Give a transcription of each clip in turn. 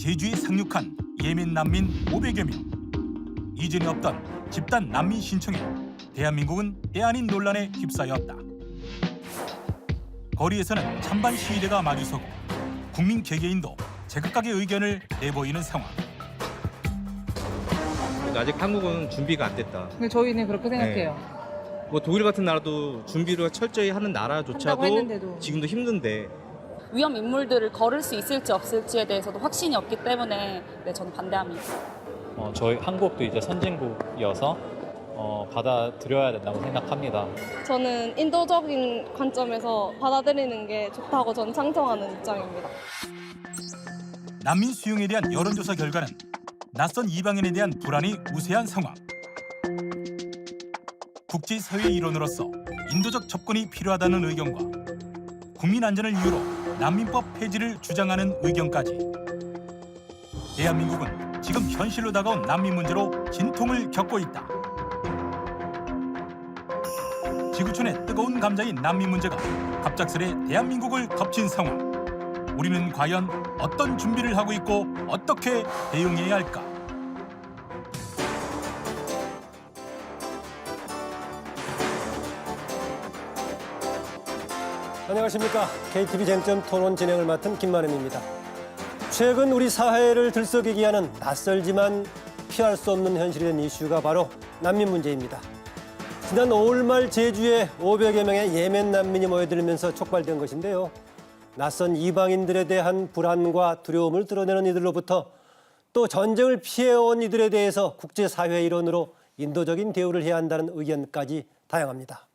제주에 상륙한 예멘 난민 500여 명. 이전에 없던 집단 난민 신청에 대한민국은 때 아닌 논란에 휩싸였다. 거리에서는 찬반 시위대가 마주서고 국민 개개인도 제각각의 의견을 내보이는 상황. 아직 한국은 준비가 안 됐다. 근데 저희는 그렇게 생각해요. 뭐 독일 같은 나라도 준비를 철저히 하는 한다고 나라조차도 했는데도. 지금도 힘든데 위험 인물들을 걸을 수 있을지 없을지에 대해서도 확신이 없기 때문에 저는 반대합니다. 저희 한국도 이제 선진국이어서 받아들여야 된다고 생각합니다. 저는 인도적인 관점에서 받아들이는 게 좋다고 저는 찬성하는 입장입니다. 난민 수용에 대한 여론조사 결과는 낯선 이방인에 대한 불안이 우세한 상황. 국제사회 일원으로서 인도적 접근이 필요하다는 의견과 국민 안전을 이유로 난민법 폐지를 주장하는 의견까지. 대한민국은 지금 현실로 다가온 난민 문제로 진통을 겪고 있다. 지구촌의 뜨거운 감자인 난민 문제가 갑작스레 대한민국을 덮친 상황. 우리는 과연 어떤 준비를 하고 있고 어떻게 대응해야 할까? 안녕하십니까. KTV 쟁점 토론 진행을 맡은 김만음입니다. 최근 우리 사회를 들썩이게 하는 낯설지만 피할 수 없는 현실이 된 이슈가 바로 난민 문제입니다. 지난 5월 말 제주에 500여 명의 예멘 난민이 모여들면서 촉발된 것인데요. 낯선 이방인들에 대한 불안과 두려움을 드러내는 이들로부터 또 전쟁을 피해온 이들에 대해서 국제사회 일원으로 인도적인 대우를 해야 한다는 의견까지 다양합니다.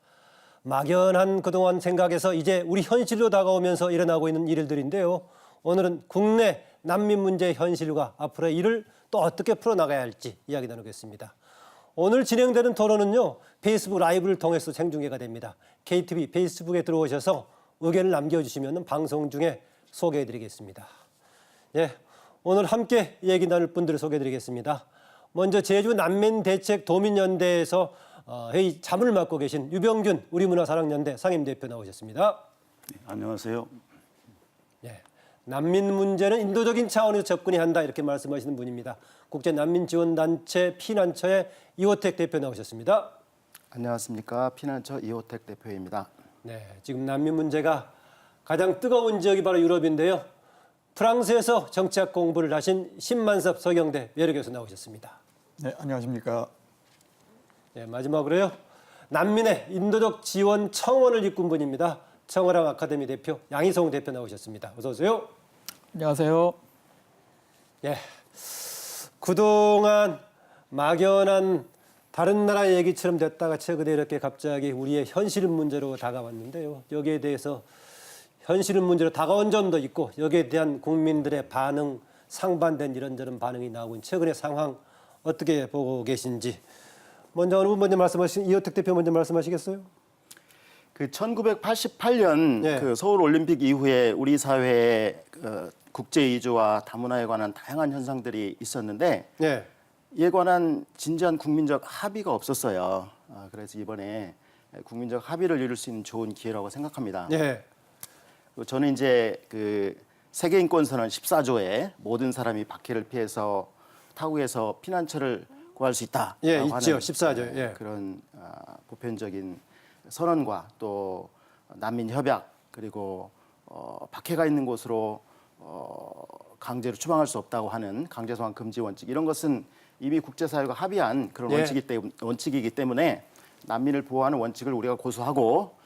막연한 그동안 생각에서 이제 우리 현실로 다가오면서 일어나고 있는 일들인데요. 오늘은 국내 난민 문제의 현실과 앞으로의 일을 또 어떻게 풀어나가야 할지 이야기 나누겠습니다. 오늘 진행되는 토론은요. 페이스북 라이브를 통해서 생중계가 됩니다. KTV 페이스북에 들어오셔서 의견을 남겨주시면 방송 중에 소개해드리겠습니다. 예, 오늘 함께 얘기 나눌 분들을 소개해드리겠습니다. 먼저 제주 난민대책 도민연대에서 회의 잠을 맡고 계신 유병균 우리문화사랑연대 상임대표 나오셨습니다. 네, 안녕하세요. 예, 난민 문제는 인도적인 차원에서 접근해야 한다 이렇게 말씀하시는 분입니다. 국제난민지원단체 피난처의 이호택 대표 나오셨습니다. 안녕하십니까. 피난처 이호택 대표입니다. 네, 지금 난민 문제가 가장 뜨거운 지역이 바로 유럽인데요. 프랑스에서 정치학 공부를 하신 신만섭 서경대 외래교수 나오셨습니다. 네, 안녕하십니까. 네, 마지막으로요. 난민의 인도적 지원 청원을 이끈 분입니다. 청원학 아카데미 대표 양희성 대표 나오셨습니다. 어서 오세요. 안녕하세요. 예, 그동안 막연한 다른 나라 얘기처럼 됐다가 최근에 이렇게 갑자기 우리의 현실 문제로 다가왔는데요. 여기에 대해서 현실 문제로 다가온 점도 있고 여기에 대한 국민들의 반응, 상반된 이런저런 반응이 나오고 있는 최근의 상황 어떻게 보고 계신지. 먼저 어느 분 먼저 말씀하신 이호택 대표 먼저 말씀하시겠어요? 그 1988년 네. 그 서울 올림픽 이후에 우리 사회에 국제 이주와 다문화에 관한 다양한 현상들이 있었는데 네. 이에 관한 진지한 국민적 합의가 없었어요. 그래서 이번에 국민적 합의를 이룰 수 있는 좋은 기회라고 생각합니다. 네. 저는 이제 그 세계인권선언 14조에 모든 사람이 박해를 피해서 타국에서 피난처를 구할 수 있다. 예, 있죠. 14조. 예. 그런 보편적인 선언과 또 난민 협약 그리고 박해가 있는 곳으로 강제로 추방할 수 없다고 하는 강제 소환 금지 원칙 이런 것은 이미 국제사회가 합의한 그런 예. 원칙이기 때문에 난민을 보호하는 원칙을 우리가 고수하고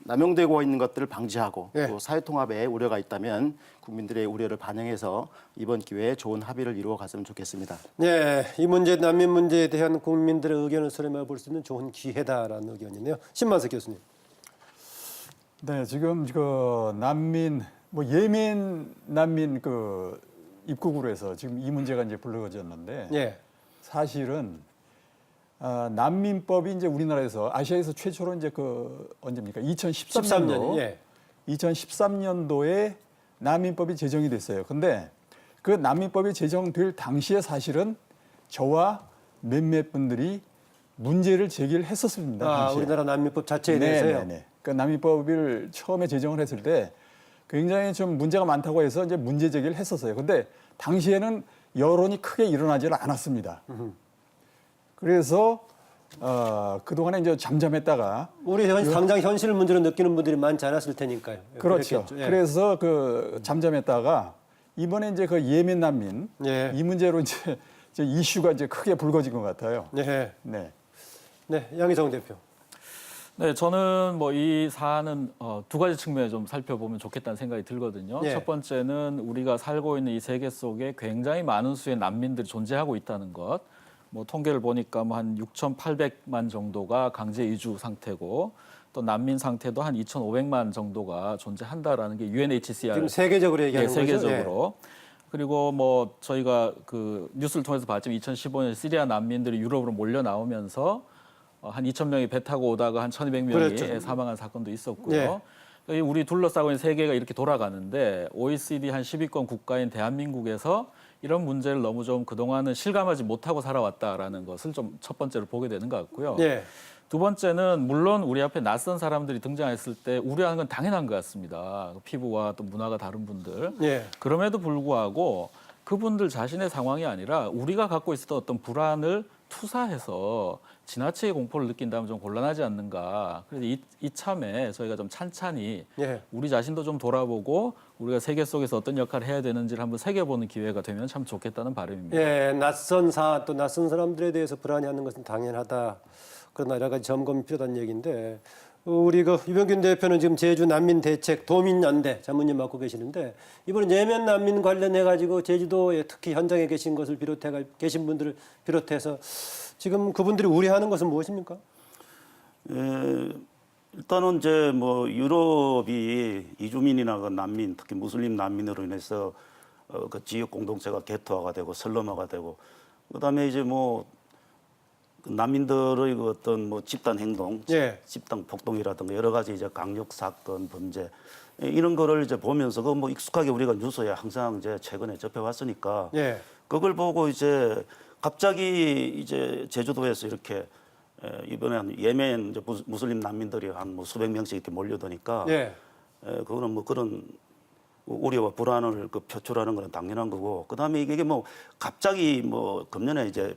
남용되고 있는 것들을 방지하고 예. 또 사회통합에 우려가 있다면 국민들의 우려를 반영해서 이번 기회에 좋은 합의를 이루어 갔으면 좋겠습니다. 네, 이 문제 난민 문제에 대한 국민들의 의견을 수렴해 볼 수 있는 좋은 기회다라는 의견이네요. 신만석 교수님. 네, 지금 그 난민 예멘 난민 그 입국으로 해서 지금 이 문제가 이제 불거졌는데 예. 사실은 난민법이 이제 우리나라에서 아시아에서 최초로 이제 그 언제입니까? 2013년도. 예. 2013년도에 난민법이 제정이 됐어요. 근데 그 난민법이 제정될 당시에 사실은 저와 몇몇 분들이 문제를 제기를 했었습니다. 당시에. 우리나라 난민법 자체에 대해서요. 네. 그 난민법을 처음에 제정을 했을 때 굉장히 좀 문제가 많다고 해서 이제 문제 제기를 했었어요. 근데 당시에는 여론이 크게 일어나지는 않았습니다. 그래서 그동안에 이제 잠잠했다가 우리 당장 현실 문제로 느끼는 분들이 많지 않았을 테니까요. 그렇죠. 그랬겠죠. 예. 그래서 그 잠잠했다가 이번에 이제 그 예멘 난민 예. 이 문제로 이제 이슈가 이제 크게 불거진 것 같아요. 네. 네. 네, 양희정 대표. 네, 저는 뭐 이 사안은 두 가지 측면에 좀 살펴보면 좋겠다는 생각이 들거든요. 예. 첫 번째는 우리가 살고 있는 이 세계 속에 굉장히 많은 수의 난민들이 존재하고 있다는 것. 뭐 통계를 보니까 뭐 한 6,800만 정도가 강제 이주 상태고 또 난민 상태도 한 2,500만 정도가 존재한다라는 게 UNHCR 지금 세계적으로 얘기하는 거죠? 세계적으로. 그리고 뭐 저희가 그 뉴스를 통해서 봤지만 2015년 시리아 난민들이 유럽으로 몰려 나오면서 한 2,000명이 배 타고 오다가 한 1,200명이 그렇죠. 사망한 사건도 있었고요. 예. 우리 둘러싸고 있는 세계가 이렇게 돌아가는데 OECD 한 10위권 국가인 대한민국에서 이런 문제를 너무 좀 그동안은 실감하지 못하고 살아왔다라는 것을 좀 첫 번째로 보게 되는 것 같고요. 예. 두 번째는 물론 우리 앞에 낯선 사람들이 등장했을 때 우려하는 건 당연한 것 같습니다. 피부와 또 문화가 다른 분들. 예. 그럼에도 불구하고 그분들 자신의 상황이 아니라 우리가 갖고 있었던 어떤 불안을 투사해서 지나치게 공포를 느낀다면 좀 곤란하지 않는가. 그래서 이참에 저희가 좀 찬찬히 예. 우리 자신도 좀 돌아보고 우리가 세계 속에서 어떤 역할을 해야 되는지를 한번 새겨보는 기회가 되면 참 좋겠다는 바람입니다. 예, 또 낯선 사람들에 대해서 불안해하는 것은 당연하다. 그러나 여러 가지 점검이 필요하다는 얘기인데 우리 그 유병균 대표는 지금 제주 난민 대책 도민연대 자문님 맡고 계시는데 이번에 예멘 난민 관련해 가지고 제주도에 특히 현장에 계신 것을 비롯해 계신 분들을 비롯해서 지금 그분들이 우려하는 것은 무엇입니까? 일단은 이제 뭐 유럽이 이주민이나 그 난민, 특히 무슬림 난민으로 인해서 그 지역 공동체가 개토화가 되고 슬럼화가 되고 그다음에 이제 뭐 그 난민들의 그 어떤 뭐 집단 행동, 예. 집단 폭동이라든가 여러 가지 이제 강력 사건, 범죄 이런 거를 이제 보면서 그 뭐 익숙하게 우리가 뉴스에 항상 이제 최근에 접해왔으니까 예. 그걸 보고 이제 갑자기 이제 제주도에서 이렇게 이번에 한 예멘 이제 무슬림 난민들이 한 뭐 수백 명씩 이렇게 몰려드니까 예. 그거는 뭐 그런 우려와 불안을 그 표출하는 건 당연한 거고 그다음에 이게 뭐 갑자기 뭐 금년에 이제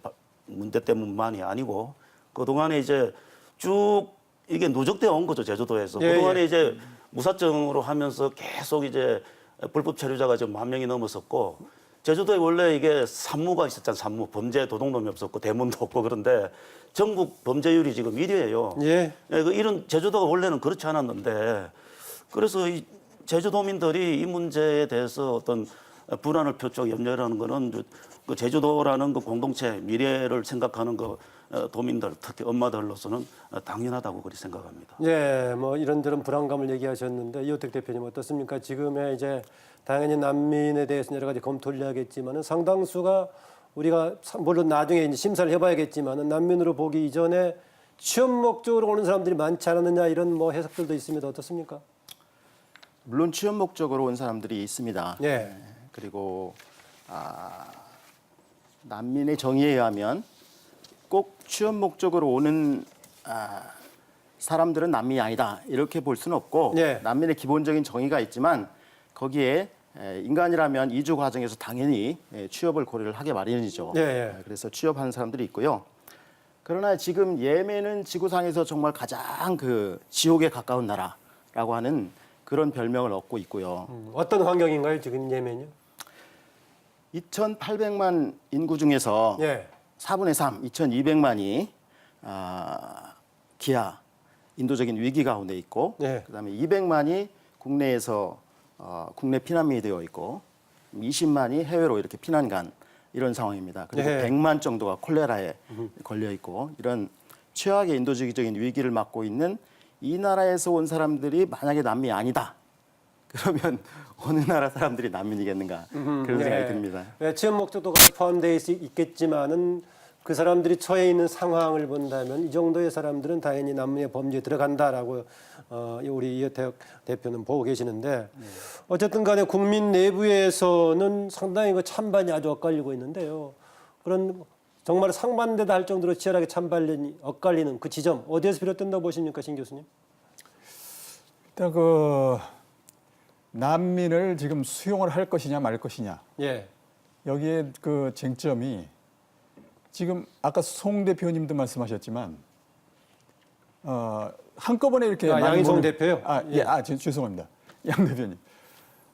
문제 때문만이 아니고 그동안에 이제 쭉 이게 누적되어 온 거죠 제주도에서 예, 그동안에 예. 이제 무사증으로 하면서 계속 이제 불법 체류자가 지금 10,000명이 넘었었고 제주도에 원래 이게 산무가 있었잖아요. 산무 범죄 도둑놈이 없었고 대문도 없고 그런데 전국 범죄율이 지금 1위예요. 예. 이런 제주도가 원래는 그렇지 않았는데 그래서 이 제주도민들이 이 문제에 대해서 어떤 불안을 표출하고 염려하는 거는 그 제주도라는 그 공동체 미래를 생각하는 그 도민들 특히 엄마들로서는 당연하다고 그렇게 생각합니다. 예, 뭐 이런저런 불안감을 얘기하셨는데 이호택 대표님 어떻습니까? 지금의 이제 당연히 난민에 대해서는 여러 가지 검토를 해야겠지만은 상당수가 우리가 물론 나중에 이제 심사를 해봐야겠지만은 난민으로 보기 이전에 취업 목적으로 오는 사람들이 많지 않았느냐 이런 뭐 해석들도 있습니다. 어떻습니까? 물론 취업 목적으로 온 사람들이 있습니다. 예. 그리고 난민의 정의에 의하면 꼭 취업 목적으로 오는 사람들은 난민이 아니다 이렇게 볼 수는 없고 예. 난민의 기본적인 정의가 있지만 거기에 인간이라면 이주 과정에서 당연히 취업을 고려를 하게 마련이죠. 예, 예. 그래서 취업하는 사람들이 있고요. 그러나 지금 예멘은 지구상에서 정말 가장 그 지옥에 가까운 나라라고 하는 그런 별명을 얻고 있고요. 어떤 환경인가요, 지금 예멘이요? 2,800만 인구 중에서 예. 4분의 3, 2,200만이 기아, 인도적인 위기 가운데 있고, 예. 그다음에 200만이 국내에서 국내 피난민이 되어 있고, 20만이 해외로 이렇게 피난 간 이런 상황입니다. 그리고 예. 100만 정도가 콜레라에 걸려 있고 이런 최악의 인도적인 위기를 맞고 있는 이 나라에서 온 사람들이 만약에 난민이 아니다. 그러면 어느 나라 사람들이 난민이겠는가 그런 생각이 듭니다. 예, 취업 목적도 포함되어 있겠지만은 그 사람들이 처해 있는 상황을 본다면 이 정도의 사람들은 당연히 난민의 범죄에 들어간다라고 우리 이호택 대표는 보고 계시는데 어쨌든 간에 국민 내부에서는 상당히 그 찬반이 아주 엇갈리고 있는데요. 그런 정말 상반되다 할 정도로 치열하게 엇갈리는 그 지점 어디에서 비롯된다고 보십니까, 신 교수님? 일단 난민을 지금 수용을 할 것이냐 말 것이냐. 예. 여기에 그 쟁점이 지금 아까 송 대표님도 말씀하셨지만 한꺼번에 이렇게 양희성 대표요? 죄송합니다. 양 대표님.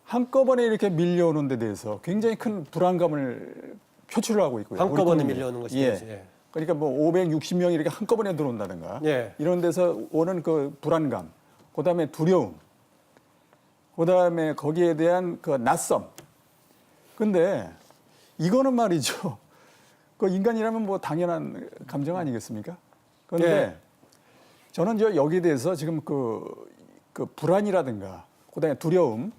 한꺼번에 이렇게 밀려오는 데 대해서 굉장히 큰 불안감을 표출을 하고 있고요. 한꺼번에 우리 밀려오는 것이 예. 대해서, 예. 그러니까 뭐 560명이 이렇게 한꺼번에 들어온다든가 예. 이런 데서 오는 그 불안감, 그다음에 두려움, 그다음에 거기에 대한 그 낯섦. 근데 이거는 말이죠. 그 인간이라면 뭐 당연한 감정 아니겠습니까? 그런데 예. 저는 여기에 대해서 지금 그 불안이라든가 그다음에 두려움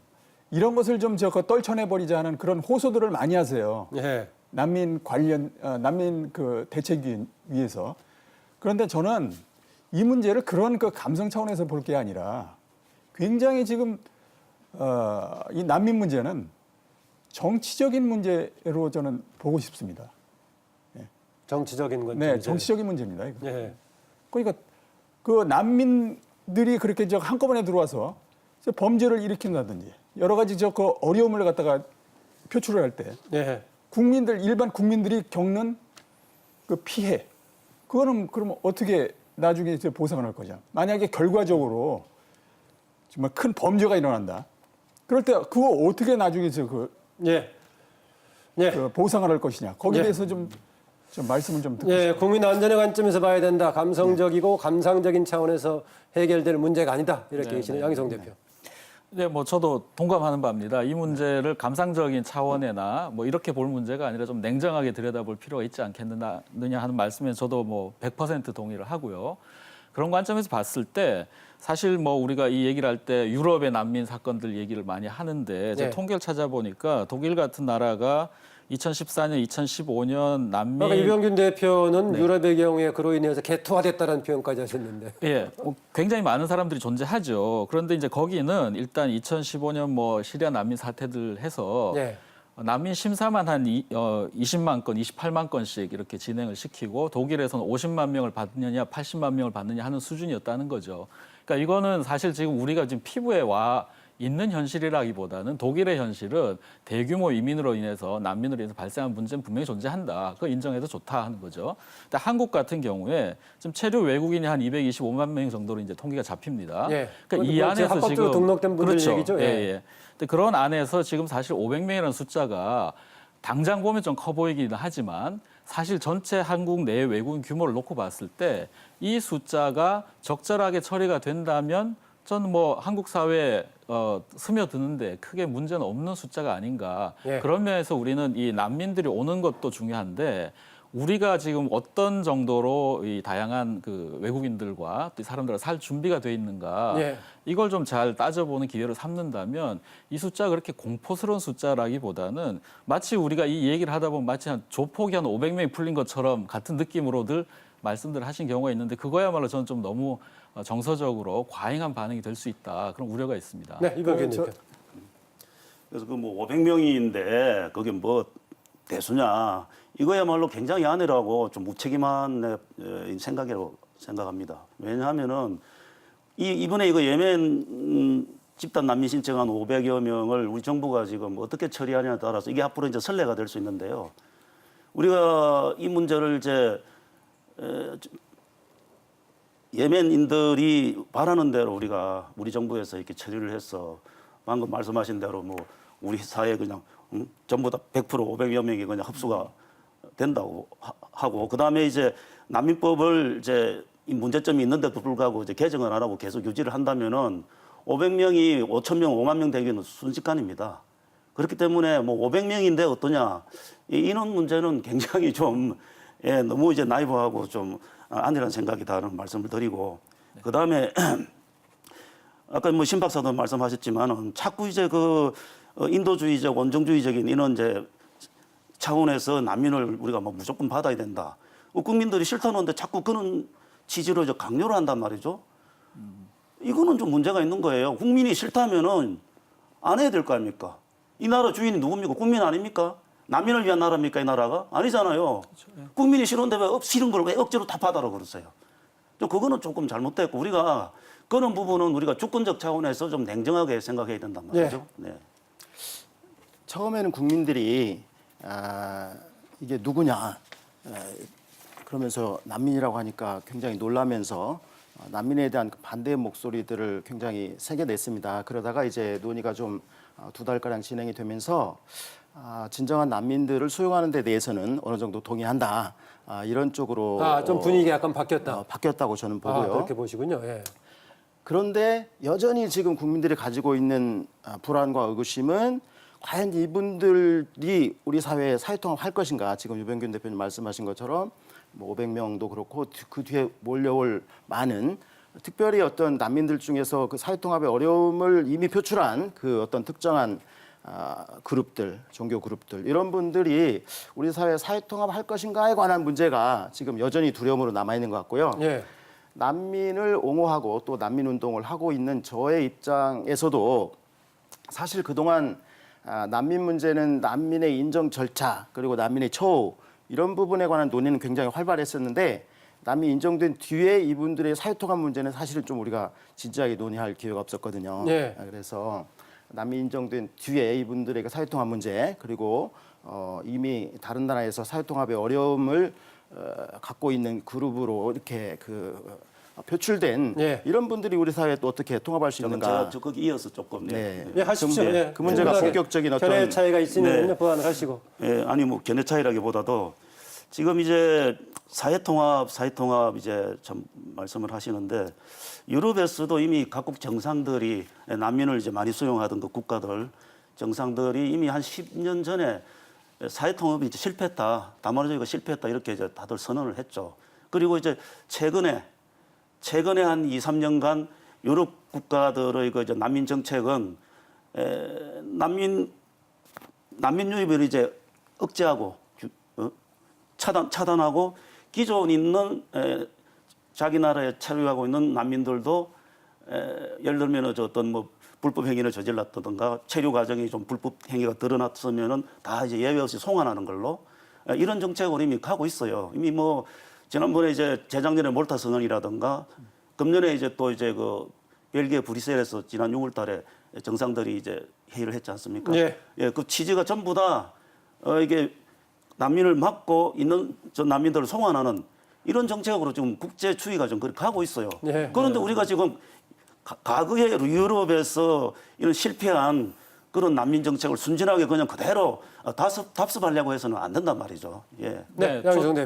이런 것을 좀 떨쳐내 버리자 하는 그런 호소들을 많이 하세요. 예. 난민 그 대책위 위해서. 그런데 저는 이 문제를 그런 그 감성 차원에서 볼 게 아니라 굉장히 지금 이 난민 문제는 정치적인 문제로 저는 보고 싶습니다. 정치적인 건 네, 정치적인 문제입니다. 이거. 예. 그러니까 그 난민들이 그렇게 한꺼번에 들어와서 범죄를 일으킨다든지 여러 가지 그 어려움을 갖다가 표출을 할 때 예. 일반 국민들이 겪는 그 피해, 그거는 그러면 어떻게 나중에 이제 보상을 할 거냐? 만약에 결과적으로 정말 큰 범죄가 일어난다. 그럴 때 그거 어떻게 나중에 예. 예. 그 보상을 할 것이냐? 거기에 예. 대해서 좀 말씀을 좀 듣고 예, 국민 안전의 관점에서 봐야 된다. 감성적이고 감상적인 차원에서 해결될 문제가 아니다. 이렇게 계시는 양희성 대표. 네, 뭐 저도 동감하는 바입니다. 이 문제를 감상적인 차원에나 뭐 이렇게 볼 문제가 아니라 좀 냉정하게 들여다볼 필요가 있지 않겠느냐 하는 말씀에 저도 뭐 100% 동의를 하고요. 그런 관점에서 봤을 때 사실 뭐 우리가 이 얘기를 할 때 유럽의 난민 사건들 얘기를 많이 하는데 제가 네. 통계를 찾아보니까 독일 같은 나라가 2014년, 2015년 난민 아까 이병균 대표는 유럽의 경우에 그로 인해서 개토화됐다는 표현까지 하셨는데. 예, 굉장히 많은 사람들이 존재하죠. 그런데 이제 거기는 일단 2015년 뭐 시리아 난민 사태들 해서 예. 난민 심사만 한 20만 건, 28만 건씩 이렇게 진행을 시키고 독일에서는 50만 명을 받느냐, 80만 명을 받느냐 하는 수준이었다는 거죠. 그러니까 이거는 사실 지금 우리가 지금 피부에 와 있는 현실이라기보다는 독일의 현실은 대규모 이민으로 인해서 난민으로 인해서 발생한 문제는 분명히 존재한다. 그거 인정해도 좋다 하는 거죠. 근데 한국 같은 경우에 지금 체류 외국인이 한 225만 명 정도로 이제 통계가 잡힙니다. 예. 그러니까 이 안에서 합법적으로 지금 등록된 분들 그렇죠. 얘기죠. 예, 예. 근데 그런 안에서 지금 사실 500명이라는 숫자가 당장 보면 좀 커 보이기는 하지만 사실 전체 한국 내 외국인 규모를 놓고 봤을 때 이 숫자가 적절하게 처리가 된다면 저는 뭐 한국 사회에 스며드는데 크게 문제는 없는 숫자가 아닌가. 예. 그런 면에서 우리는 이 난민들이 오는 것도 중요한데 우리가 지금 어떤 정도로 이 다양한 그 외국인들과 또 이 사람들과 살 준비가 돼 있는가. 예. 이걸 좀 잘 따져보는 기회를 삼는다면 이 숫자가 그렇게 공포스러운 숫자라기보다는 마치 우리가 이 얘기를 하다 보면 마치 한 조폭이 한 500명이 풀린 것처럼 같은 느낌으로들 말씀들을 하신 경우가 있는데 그거야말로 저는 좀 너무 정서적으로 과잉한 반응이 될 수 있다. 그런 우려가 있습니다. 네, 이병균 대표. 그래서 그 뭐 500명인데 그게 뭐 대수냐 이거야말로 굉장히 안일하고 좀 무책임한 생각이라고 생각합니다. 왜냐하면은 이번에 이거 예멘 집단 난민 신청한 500여 명을 우리 정부가 지금 어떻게 처리하냐에 따라서 이게 앞으로 이제 선례가 될 수 있는데요. 우리가 이 문제를 이제 예멘인들이 바라는 대로 우리 정부에서 이렇게 처리를 해서 방금 말씀하신 대로 뭐 우리 사회 그냥 전부 다 100% 500여 명이 그냥 흡수가 된다고 하고 그다음에 이제 난민법을 이제 이 문제점이 있는데도 불구하고 이제 개정을 안 하고 계속 유지를 한다면은 500명이 5,000명, 5만 명 되기는 순식간입니다. 그렇기 때문에 뭐 500명인데 어떠냐 이 인원 문제는 굉장히 좀 너무 이제 나이브하고 좀 안일한 생각이다라는 말씀을 드리고 그다음에 아까 뭐 신 박사도 말씀하셨지만은 자꾸 이제 그 인도주의적 원정주의적인 이런 이제 차원에서 난민을 우리가 뭐 무조건 받아야 된다. 국민들이 싫다는데 자꾸 그런 취지로 이제 강요를 한단 말이죠. 이거는 좀 문제가 있는 거예요. 국민이 싫다면은 안 해야 될 거 아닙니까? 이 나라 주인이 누굽니까? 국민 아닙니까? 난민을 위한 나라입니까? 이 나라가? 아니잖아요. 국민이 싫은데 왜 싫은 걸 왜 억지로 다 받아라 그러세요? 그거는 조금 잘못됐고 우리가 그런 부분은 우리가 주권적 차원에서 좀 냉정하게 생각해야 된단 말이죠. 네. 처음에는 국민들이 이게 누구냐 그러면서 난민이라고 하니까 굉장히 놀라면서 난민에 대한 반대의 목소리들을 굉장히 세게 냈습니다. 그러다가 이제 논의가 좀 2달가량 진행이 되면서 진정한 난민들을 수용하는 데 대해서는 어느 정도 동의한다. 이런 쪽으로 좀 분위기가 약간 바뀌었다. 바뀌었다고 저는 보고요. 그렇게 보시군요. 예. 그런데 여전히 지금 국민들이 가지고 있는 불안과 의구심은 과연 이분들이 우리 사회에 사회통합할 것인가? 지금 유병균 대표님 말씀하신 것처럼 뭐 500명도 그렇고 그 뒤에 몰려올 많은 특별히 어떤 난민들 중에서 그 사회통합의 어려움을 이미 표출한 그 어떤 특정한 그룹들, 종교 그룹들 이런 분들이 우리 사회에 사회통합할 것인가에 관한 문제가 지금 여전히 두려움으로 남아 있는 것 같고요. 예. 난민을 옹호하고 또 난민 운동을 하고 있는 저의 입장에서도 사실 그동안 난민 문제는 난민의 인정 절차 그리고 난민의 처우 이런 부분에 관한 논의는 굉장히 활발했었는데 남이 인정된 뒤에 이분들의 사회통합 문제는 사실은 좀 우리가 진지하게 논의할 기회가 없었거든요. 네. 그래서 남이 인정된 뒤에 이분들의 사회통합 문제 그리고 이미 다른 나라에서 사회통합의 어려움을 갖고 있는 그룹으로 이렇게 표출된 이런 분들이 우리 사회에 또 어떻게 통합할 수 있는가? 제가 거기 이어서 조금 하십시오. 그 문제가 본격적인 어떤 견해 차이가 있으면 보완을 하시고. 아니 뭐 견해 차이라기보다도 지금 이제 사회통합 이제 참 말씀을 하시는데 유럽에서도 이미 각국 정상들이 난민을 이제 많이 수용하던 그 국가들 정상들이 이미 한 10년 전에 사회통합이 이제 실패했다, 다말로지가 실패했다 이렇게 이제 다들 선언을 했죠. 그리고 이제 최근에 한 2, 3년간 유럽 국가들의 그 이제 난민 정책은 난민 유입을 이제 억제하고 차단하고 기존 있는 자기 나라에 체류하고 있는 난민들도 예를 들면 어떤 뭐 불법 행위를 저질렀다든가 체류 과정이 좀 불법 행위가 드러났으면은 다 이제 예외 없이 송환하는 걸로 이런 정책으로 이미 가고 있어요. 이미 뭐 지난번에 이제 재작년에 몰타 선언이라든가 금년에 이제 또 이제 그 벨기에 브뤼셀에서 지난 6월달에 정상들이 이제 회의를 했지 않습니까? 그 취지가 전부 다 이게 난민을 막고 있는 저 난민들을 송환하는 이런 정책으로 지금 국제 추이가 좀 그렇게 가고 있어요. 그런데 우리가 지금 과거에 유럽에서 이런 실패한 그런 난민 정책을 순진하게 그냥 그대로 답습하려고 해서는 안 된단 말이죠.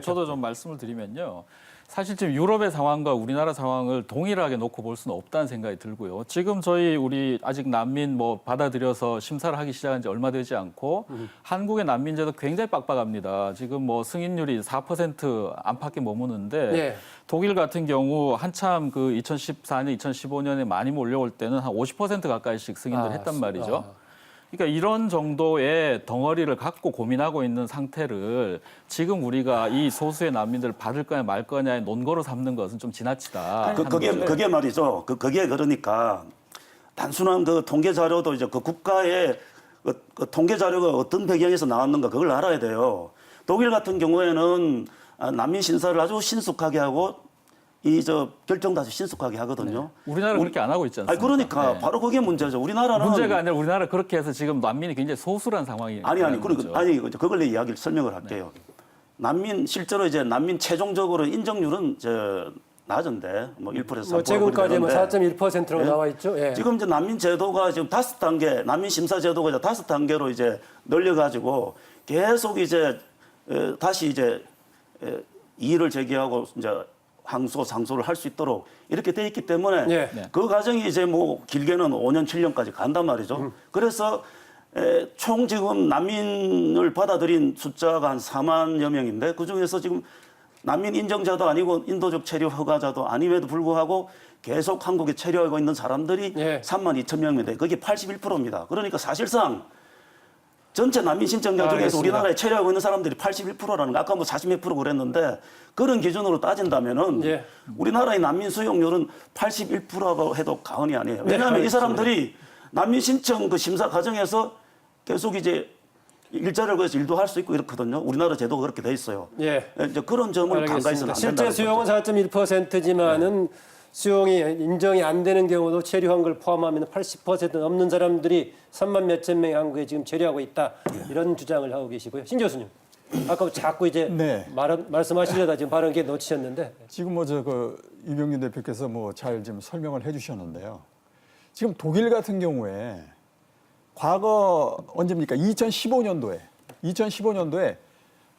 저도 좀 말씀을 드리면요. 사실 지금 유럽의 상황과 우리나라 상황을 동일하게 놓고 볼 수는 없다는 생각이 들고요. 지금 우리 아직 난민 받아들여서 심사를 하기 시작한 지 얼마 되지 않고 한국의 난민제도 굉장히 빡빡합니다. 지금 승인율이 4% 안팎에 머무는데 독일 같은 경우 한참 그 2014년, 2015년에 많이 몰려올 때는 한 50% 가까이씩 승인을 했단 말이죠. 그러니까 이런 정도의 덩어리를 갖고 고민하고 있는 상태를 지금 우리가 이 소수의 난민들을 받을 거냐 말 거냐의 논거로 삼는 것은 좀 지나치다. 그게 말이죠. 그게 그러니까 단순한 그 통계 자료도 이제 그 국가의 그 통계 자료가 어떤 배경에서 나왔는가 그걸 알아야 돼요. 독일 같은 경우에는 난민 심사를 아주 신속하게 하고 결정도 아주 신속하게 하거든요. 우리나라는 그렇게 안 하고 있지 않습니까? 그러니까 바로 그게 문제죠. 우리나라는 문제가 아니라 우리나라 그렇게 해서 지금 난민이 굉장히 소수란 상황이에요. 그걸 이야기를 설명을 할게요. 실제로 이제 난민 최종적으로 인정률은 낮은데 뭐 1%에서 3%. 최근까지 4.1%로 나와 있죠. 지금 이제 난민 제도가 지금 5단계, 난민 심사 제도가 이제 5단계로 이제 늘려가지고 계속 이제 다시 이제 이의를 제기하고 이제 항소, 상소를 할 수 있도록 이렇게 돼 있기 때문에 그 과정이 이제 뭐 길게는 5년, 7년까지 간단 말이죠. 그래서 총 지금 난민을 받아들인 숫자가 한 4만여 명인데 그중에서 지금 난민 인정자도 아니고 인도적 체류 허가자도 아님에도 불구하고 계속 한국에 체류하고 있는 사람들이 3만 2천 명인데 그게 81%입니다. 그러니까 사실상 전체 난민 신청자 중에서 우리나라에 체류하고 있는 사람들이 81%라는 거 아까 뭐 40몇 프로 그랬는데 그런 기준으로 따진다면은 우리나라의 난민 수용률은 81%라고 해도 과언이 아니에요. 왜냐하면 이 사람들이 난민 신청 그 심사 과정에서 계속 이제 일자리를 구해서 일도 할 수 있고 이렇거든요. 우리나라 제도가 그렇게 돼 있어요. 이제 그런 점을 간과해서는 안 된다. 실제 수용은 4.1%지만은 수용이 인정이 안 되는 경우도 체류한 걸 포함하면 80% 넘는 사람들이 3만 몇천 명이 한국에 지금 체류하고 있다. 이런 주장을 하고 계시고요. 신 교수님. 아까 자꾸 이제 네. 말씀하시려다 지금 발언 게 놓치셨는데. 지금 뭐 이병균 대표께서 뭐 잘 지금 설명을 해주셨는데요. 지금 독일 같은 경우에 과거 언제입니까? 2015년도에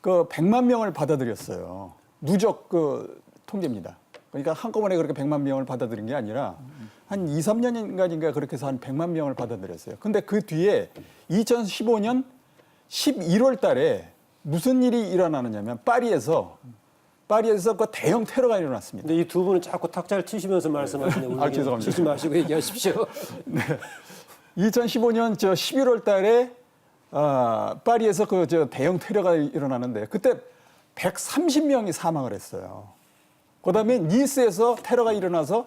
그 100만 명을 받아들였어요. 누적 그 통계입니다. 그러니까 한꺼번에 그렇게 100만 명을 받아들인 게 아니라 한 2, 3년인가 그렇게 해서 한 100만 명을 받아들였어요. 근데 그 뒤에 2015년 11월 달에 무슨 일이 일어나느냐면 파리에서 그 대형 테러가 일어났습니다. 근데 이 두 분은 자꾸 탁자를 치시면서 말씀하시네요. 죄송합니다. 치지 마시고 얘기하십시오. 네. 2015년 11월 달에 파리에서 그 대형 테러가 일어나는데 그때 130명이 사망을 했어요. 그다음에 니스에서 테러가 일어나서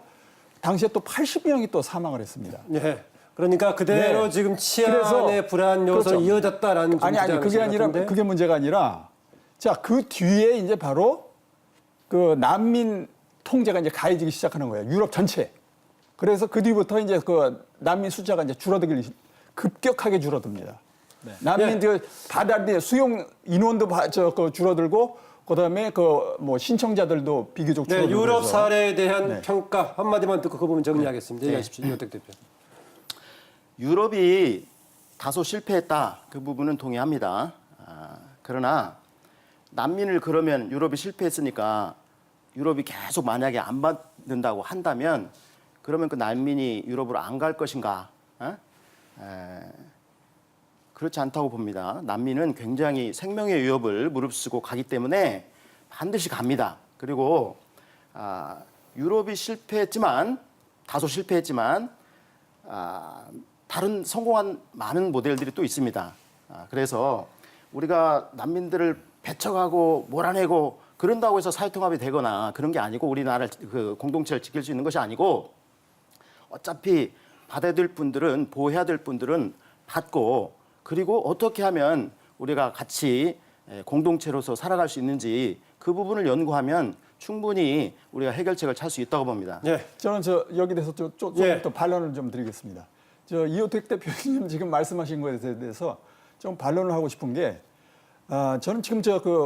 당시에 또 80명이 또 사망을 했습니다. 네. 그러니까 그대로 네. 지금 그래서 치안의 불안 요소로 그렇죠. 이어졌다라는 아니 그게 아니라 그게 문제가 아니라 자 그 뒤에 이제 바로 그 난민 통제가 이제 가해지기 시작하는 거예요. 유럽 전체. 그래서 그 뒤부터 이제 그 난민 숫자가 이제 급격하게 줄어듭니다. 네. 난민 받아들이 수용 인원도 줄어들고 그다음에 그 뭐 신청자들도 비교적 네, 줄어들고. 유럽 그래서. 사례에 대한 네. 평가 한마디만 듣고 그 부분 정리하겠습니다. 얘기하십시오. 이호택 대표. 유럽이 다소 실패했다. 그 부분은 동의합니다. 그러나 난민을 그러면 유럽이 실패했으니까 유럽이 계속 만약에 안 받는다고 한다면 그러면 그 난민이 유럽으로 안 갈 것인가? 그렇지 않다고 봅니다. 난민은 굉장히 생명의 위협을 무릅쓰고 가기 때문에 반드시 갑니다. 그리고 유럽이 다소 실패했지만 다른 성공한 많은 모델들이 또 있습니다. 그래서 우리가 난민들을 배척하고 몰아내고 그런다고 해서 사회통합이 되거나 그런 게 아니고 우리나라 그 공동체를 지킬 수 있는 것이 아니고 어차피 받아야 될 분들은 보호해야 될 분들은 받고 그리고 어떻게 하면 우리가 같이 공동체로서 살아갈 수 있는지 그 부분을 연구하면 충분히 우리가 해결책을 찾을 수 있다고 봅니다. 네. 저는 여기 대해서 좀 예. 또 반론을 좀 드리겠습니다. 이호택 대표님 지금 말씀하신 것에 대해서 좀 반론을 하고 싶은 게 저는 지금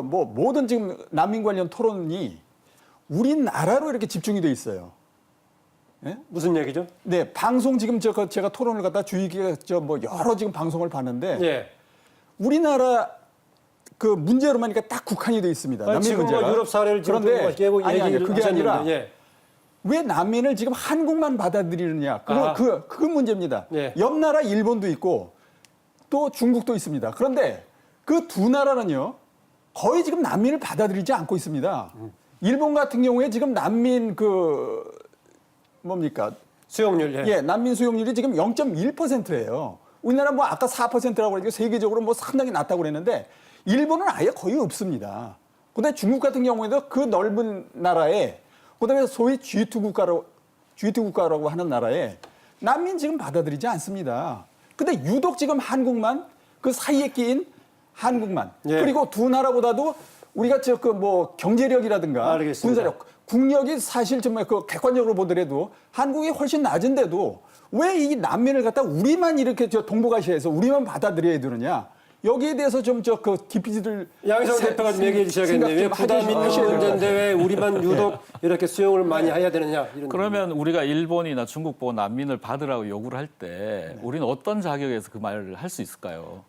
모든 지금 난민 관련 토론이 우리나라로 이렇게 집중이 돼 있어요. 예? 무슨 얘기죠? 네, 방송 지금 제가 토론을 갖다 주의깊게 여러 지금 방송을 봤는데 예. 우리나라 그 문제로만 딱 국한이 돼 있습니다. 난민 지금 문제가. 유럽 사례를 지금 그런데 얘기를 그게 하셨는데, 아니라 예. 왜 난민을 지금 한국만 받아들이느냐. 그건 문제입니다. 예. 옆 나라 일본도 있고 또 중국도 있습니다. 그런데 그 두 나라는요, 거의 지금 난민을 받아들이지 않고 있습니다. 일본 같은 경우에 지금 난민 수용률. 예, 난민 수용률이 지금 0.1%예요. 우리나라 아까 4%라고 그러니까 세계적으로 상당히 낮다고 그랬는데 일본은 아예 거의 없습니다. 그다음에 중국 같은 경우에도 그 넓은 나라에 그다음에 소위 G2 국가라고 하는 나라에 난민 지금 받아들이지 않습니다. 근데 유독 지금 한국만 그 사이에 끼인 한국만 예. 그리고 두 나라보다도 우리가 경제력이라든가 알겠습니다. 군사력, 국력이 사실 정말 객관적으로 보더라도 한국이 훨씬 낮은데도 왜 이 난민을 갖다 우리만 이렇게 동북아시아에서 우리만 받아들여야 되느냐? 여기에 대해서 좀 깊이들 양희성 대표가 좀 얘기해 주셔야겠네요. 왜 부담 있는 문제인데 왜 우리만 유독 이렇게 수용을 많이 해야 되느냐. 이런 그러면 우리가 일본이나 중국 보고 난민을 받으라고 요구를 할 때 우리는 어떤 자격에서 그 말을 할 수 있을까요?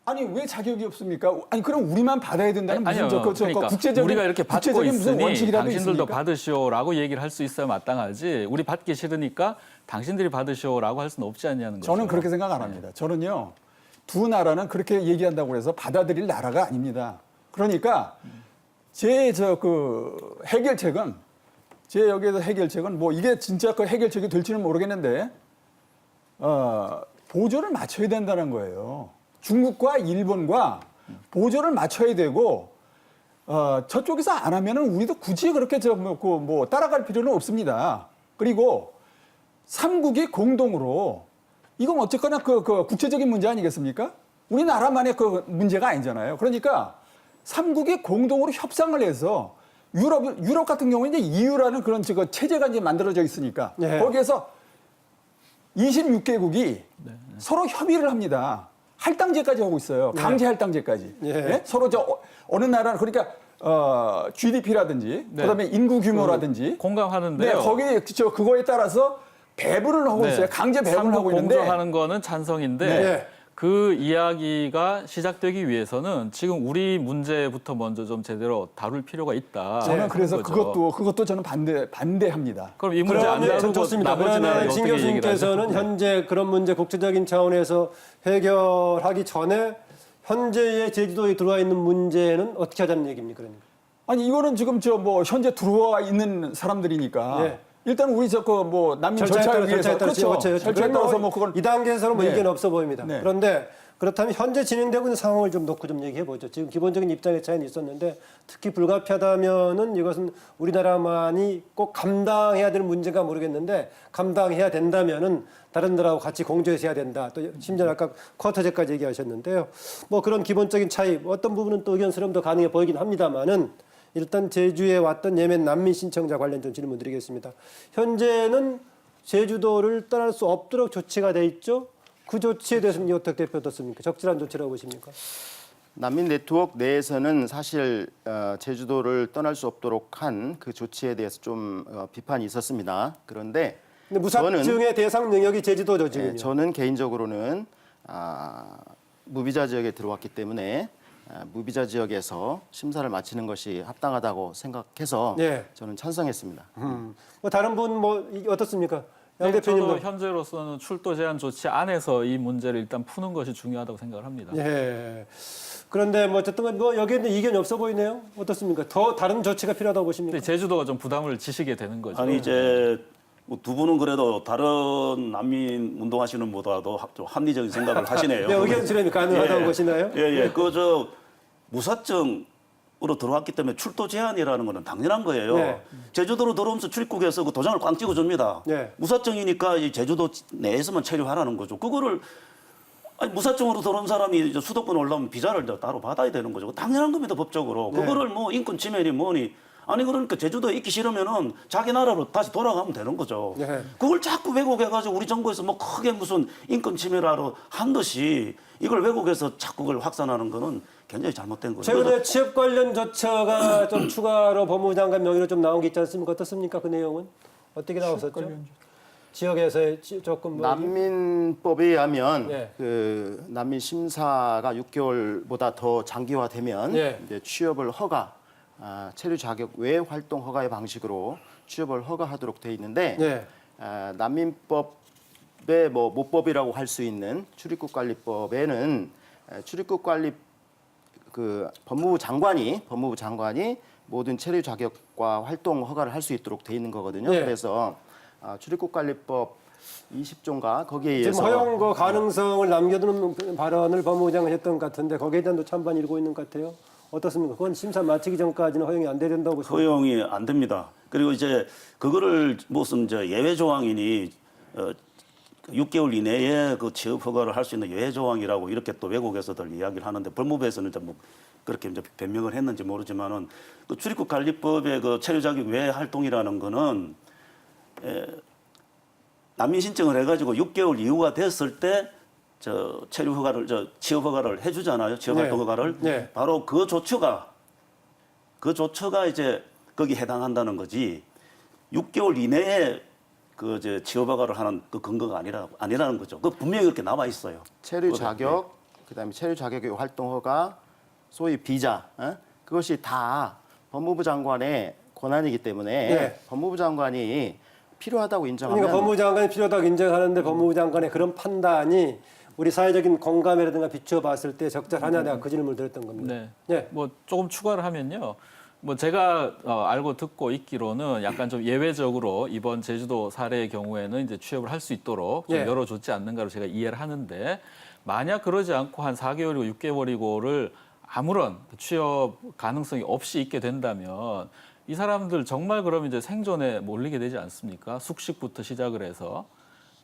아니 왜 자격이 없습니까? 아니 그럼 우리만 받아야 된다는 아니요. 무슨 그러니까 국제적인 우리가 이렇게 받고 구체적인 무슨 있으니 원칙이라도 당신들도 있습니까? 받으시오라고 얘기를 할 수 있어야 마땅하지. 우리 받기 싫으니까 당신들이 받으시오라고 할 수는 없지 않냐는 거죠. 저는 그렇게 생각 안 합니다. 저는요. 두 나라는 그렇게 얘기한다고 해서 받아들일 나라가 아닙니다. 그러니까 제 해결책은 여기에서 해결책은 이게 진짜 그 해결책이 될지는 모르겠는데 보조를 맞춰야 된다는 거예요. 중국과 일본과 보조를 맞춰야 되고 저쪽에서 안 하면은 우리도 굳이 그렇게 따라갈 필요는 없습니다. 그리고 삼국이 공동으로 이건 어쨌거나 국제적인 문제 아니겠습니까? 우리나라만의 문제가 아니잖아요. 그러니까 삼국이 공동으로 협상을 해서 유럽 같은 경우는 이제 EU라는 그런 체제가 이제 만들어져 있으니까 예. 거기에서 26개국이 서로 협의를 합니다. 할당제까지 하고 있어요. 강제 할당제까지. 예. 예? 서로 어느 나라 그러니까 GDP라든지 그다음에 인구 규모라든지 공감하는데요. 네, 거기 그거에 따라서 배분을 하고 있어요. 강제 배분을 하고 있는데 공조하는 거는 찬성인데 네. 그 이야기가 시작되기 위해서는 지금 우리 문제부터 먼저 좀 제대로 다룰 필요가 있다. 저는 그래서 거죠. 그것도 저는 반대합니다. 그럼 이 문제 안 그러면 다루고 좋습니다. 나머지는 그러면 진 어떻게 얘기를 교수님께서는 하죠? 현재 그런 문제 국제적인 차원에서 해결하기 전에 현재의 제주도에 들어와 있는 문제는 어떻게 하자는 얘기입니까? 그러니까. 아니 이거는 지금 현재 들어와 있는 사람들이니까 네. 일단 우리 난민 절차를 위해서 그렇죠. 절차에 따라서 그건 이 단계에서는 네. 의견 없어 보입니다. 네. 그런데 그렇다면 현재 진행되고 있는 상황을 좀 놓고 좀 얘기해 보죠. 지금 기본적인 입장의 차이는 있었는데 특히 불가피하다면은 이것은 우리나라만이 꼭 감당해야 될 문제가 모르겠는데 감당해야 된다면은 다른 나라하고 같이 공조해서 해야 된다. 또 심지어 아까 쿼터제까지 얘기하셨는데요. 뭐 그런 기본적인 차이, 어떤 부분은 또 의견수렴도 가능해 보이긴 합니다만은 일단 제주에 왔던 예멘 난민 신청자 관련 좀 질문 드리겠습니다. 현재는 제주도를 떠날 수 없도록 조치가 돼 있죠. 그 조치에 대해서는 이호택 대표 어떻습니까? 적절한 조치라고 보십니까? 난민 네트워크 내에서는 사실 제주도를 떠날 수 없도록 한 그 조치에 대해서 좀 비판이 있었습니다. 그런데 근데 무사증의 대상 영역이 제주도죠, 지금. 네, 저는 개인적으로는 무비자 지역에 들어왔기 때문에 무비자 지역에서 심사를 마치는 것이 합당하다고 생각해서 네. 저는 찬성했습니다. 뭐 다른 분 어떻습니까? 양 네, 대표님도. 저도 현재로서는 출도 제한 조치 안에서 이 문제를 일단 푸는 것이 중요하다고 생각을 합니다. 예. 그런데 뭐 어쨌든 뭐 여기에는 이견이 없어 보이네요. 어떻습니까? 더 다른 조치가 필요하다고 보십니까? 근데 제주도가 좀 부담을 지시게 되는 거죠. 아니 이제 뭐두 분은 그래도 다른 난민 운동하시는 분보다도 좀 합리적인 생각을 하시네요. 네, 의견 수렴이 가능하다고 보시나요? 예. 그 무사증으로 들어왔기 때문에 출도 제한이라는 거는 당연한 거예요. 네. 제주도로 들어오면서 출국해서 그 도장을 꽝 찍어줍니다. 네. 무사증이니까 이 제주도 내에서만 체류하라는 거죠. 그거를 아니, 무사증으로 들어온 사람이 이제 수도권 올라오면 비자를 이제 따로 받아야 되는 거죠. 당연한 겁니다, 법적으로. 네. 그거를 뭐 인권 침해니 뭐니. 아니 그러니까 제주도에 있기 싫으면은 자기 나라로 다시 돌아가면 되는 거죠. 네. 그걸 자꾸 왜곡해가지고 우리 정부에서 뭐 크게 무슨 인권 침해라로 한 듯이 이걸 왜곡해서 자꾸 그걸 확산하는 거는 굉장히 잘못된 거죠. 최근에 취업 관련 조처가 좀 추가로 법무부 장관 명의로 좀 나온 게 있지 않습니까? 어떻습니까? 그 내용은 어떻게 나왔었죠? 지역에서의 조금 뭐 난민법에 의하면 네. 그 난민 심사가 6개월보다 더 장기화되면 네. 이제 취업을 체류 자격 외 활동 허가의 방식으로 취업을 허가하도록 돼 있는데 네. 난민법의 뭐 모법이라고 할 수 있는 출입국 관리법에는 출입국 관리 그 법무부 장관이 모든 체류 자격과 활동 허가를 할 수 있도록 돼 있는 거거든요. 네. 그래서 출입국 관리법 20조인가 거기에 지금 의해서 허용 가능성을 남겨두는 발언을 법무부 장관이 했던 것 같은데 거기에 대한 찬반이 일고 있는 것 같아요. 어떻습니까? 그건 심사 마치기 전까지는 허용이 안 돼야 된다고 보십니까? 허용이 안 됩니다. 그리고 이제 그거를 무슨 이제 예외 조항이니 6개월 이내에 그 취업 허가를 할 수 있는 예외 조항이라고 이렇게 또 외국에서들 이야기를 하는데 법무부에서는 이제 뭐 그렇게 이제 변명을 했는지 모르지만은 그 출입국 관리법의 그 체류 자격 외 활동이라는 거는 난민 신청을 해가지고 6개월 이후가 됐을 때 체류 허가를 취업 허가를 해주잖아요. 취업 활동 네. 허가를 네. 바로 그 조처가 이제 거기 해당한다는 거지. 6개월 이내에 그 이제 취업 허가를 하는 그 근거가 아니라는 거죠. 그 분명히 그렇게 나와 있어요. 체류 자격, 그다음에 체류 자격의 활동 허가, 소위 비자, 그것이 다 법무부 장관의 권한이기 때문에 네. 법무부 장관이 필요하다고 인정하면 그러니까 법무부 장관이 필요하다고 인정하는데 법무부 장관의 그런 판단이 우리 사회적인 공감이라든가 비춰봤을 때 적절하냐 내가 그 질문을 드렸던 겁니다. 네. 네. 뭐 조금 추가를 하면요. 뭐 제가 알고 듣고 있기로는 약간 좀 예외적으로 이번 제주도 사례의 경우에는 이제 취업을 할 수 있도록 좀 예. 열어줬지 않는가로 제가 이해를 하는데 만약 그러지 않고 한 4개월이고 6개월이고를 아무런 취업 가능성이 없이 있게 된다면 이 사람들 정말 그러면 이제 생존에 몰리게 되지 않습니까? 숙식부터 시작을 해서.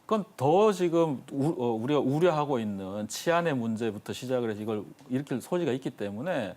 그건 더 지금 우리가 우려하고 있는 치안의 문제부터 시작을 해서 이걸 일으킬 소지가 있기 때문에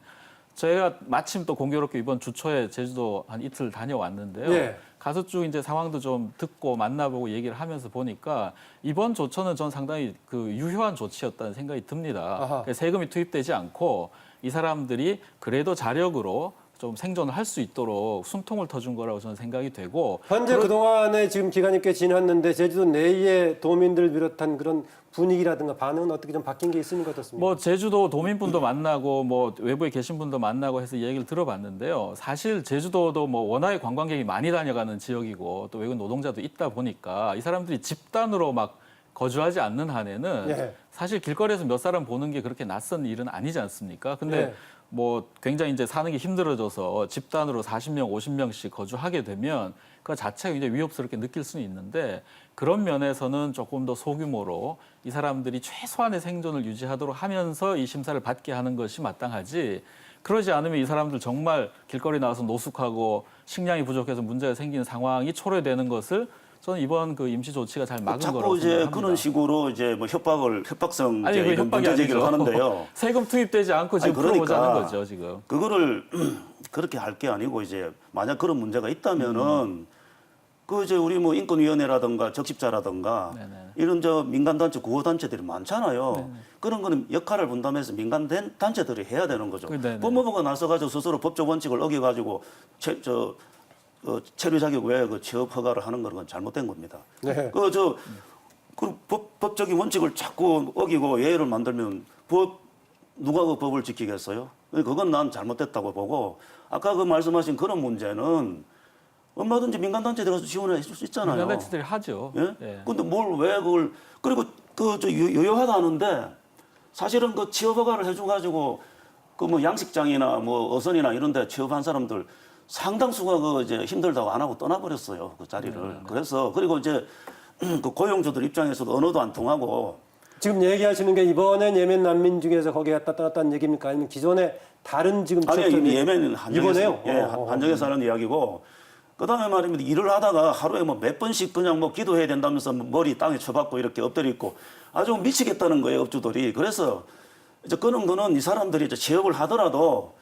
제가 마침 또 공교롭게 이번 주 초에 제주도 한 이틀 다녀왔는데요. 예. 가서 쭉 이제 상황도 좀 듣고 만나보고 얘기를 하면서 보니까 이번 조처는 전 상당히 그 유효한 조치였다는 생각이 듭니다. 그러니까 세금이 투입되지 않고 이 사람들이 그래도 자력으로 좀 생존을 할 수 있도록 숨통을 터준 거라고 저는 생각이 되고 현재 그동안에 지금 기간이 꽤 지났는데 제주도 내의 도민들 비롯한 그런 분위기라든가 반응은 어떻게 좀 바뀐 게 있습니까? 어떻습니까? 뭐 제주도 도민분도 만나고 뭐 외부에 계신 분도 만나고 해서 얘기를 들어봤는데요. 사실 제주도도 뭐 워낙에 관광객이 많이 다녀가는 지역이고 또 외국 노동자도 있다 보니까 이 사람들이 집단으로 막 거주하지 않는 한에는 예. 사실 길거리에서 몇 사람 보는 게 그렇게 낯선 일은 아니지 않습니까? 근데 예. 뭐 굉장히 이제 사는 게 힘들어져서 집단으로 40명, 50명씩 거주하게 되면 그 자체가 굉장히 위협스럽게 느낄 수는 있는데 그런 면에서는 조금 더 소규모로 이 사람들이 최소한의 생존을 유지하도록 하면서 이 심사를 받게 하는 것이 마땅하지 그러지 않으면 이 사람들 정말 길거리 나와서 노숙하고 식량이 부족해서 문제가 생기는 상황이 초래되는 것을 저는 이번 그 임시 조치가 잘 막은 거라고 자꾸 이제 생각합니다. 그런 식으로 이제 뭐 협박성 아니, 이제 그 이런 협박이 문제 제기를 아니죠. 하는데요. 세금 투입되지 않고 지금 아니, 그러니까 풀어보자는 거죠, 지금. 그거를 그렇게 할 게 아니고 이제 만약 그런 문제가 있다면은 그 이제 우리 뭐 인권위원회라든가 적십자라든가 네네. 이런 저 민간단체 구호단체들이 많잖아요. 그런 거는 역할을 분담해서 민간 단체들이 해야 되는 거죠. 네네. 법무부가 나서가지고 스스로 법적 원칙을 어겨가지고 체류 자격 외에 그 취업 허가를 하는 건 잘못된 겁니다. 네. 그 법적인 원칙을 자꾸 어기고 예외를 만들면 누가 그 법을 지키겠어요? 그건 난 잘못됐다고 보고 아까 그 말씀하신 그런 문제는 얼마든지 민간단체 들어가서 지원해 줄 수 있잖아요. 민간단체들이 하죠. 예? 예. 근데 왜 그걸 그리고 유효하다는데 사실은 그 취업 허가를 해줘가지고 그 뭐 양식장이나 뭐 어선이나 이런데 취업한 사람들 상당수가 그 이제 힘들다고 안 하고 떠나버렸어요 그 자리를. 그래서 그리고 이제 그 고용주들 입장에서도 언어도 안 통하고. 지금 얘기하시는 게 이번에 예멘 난민 중에서 거기 갔다 떠났다는 얘기입니까? 아니면 기존에 다른 지금 아니 예멘은 이번에요? 한정에서 하는 이야기고. 그다음에 말입니다. 일을 하다가 하루에 뭐 몇 번씩 그냥 뭐 기도해야 된다면서 머리 땅에 쳐박고 이렇게 엎드려 있고 아주 미치겠다는 거예요 업주들이. 그래서 이제 그런 거는 이 사람들이 이제 취업을 하더라도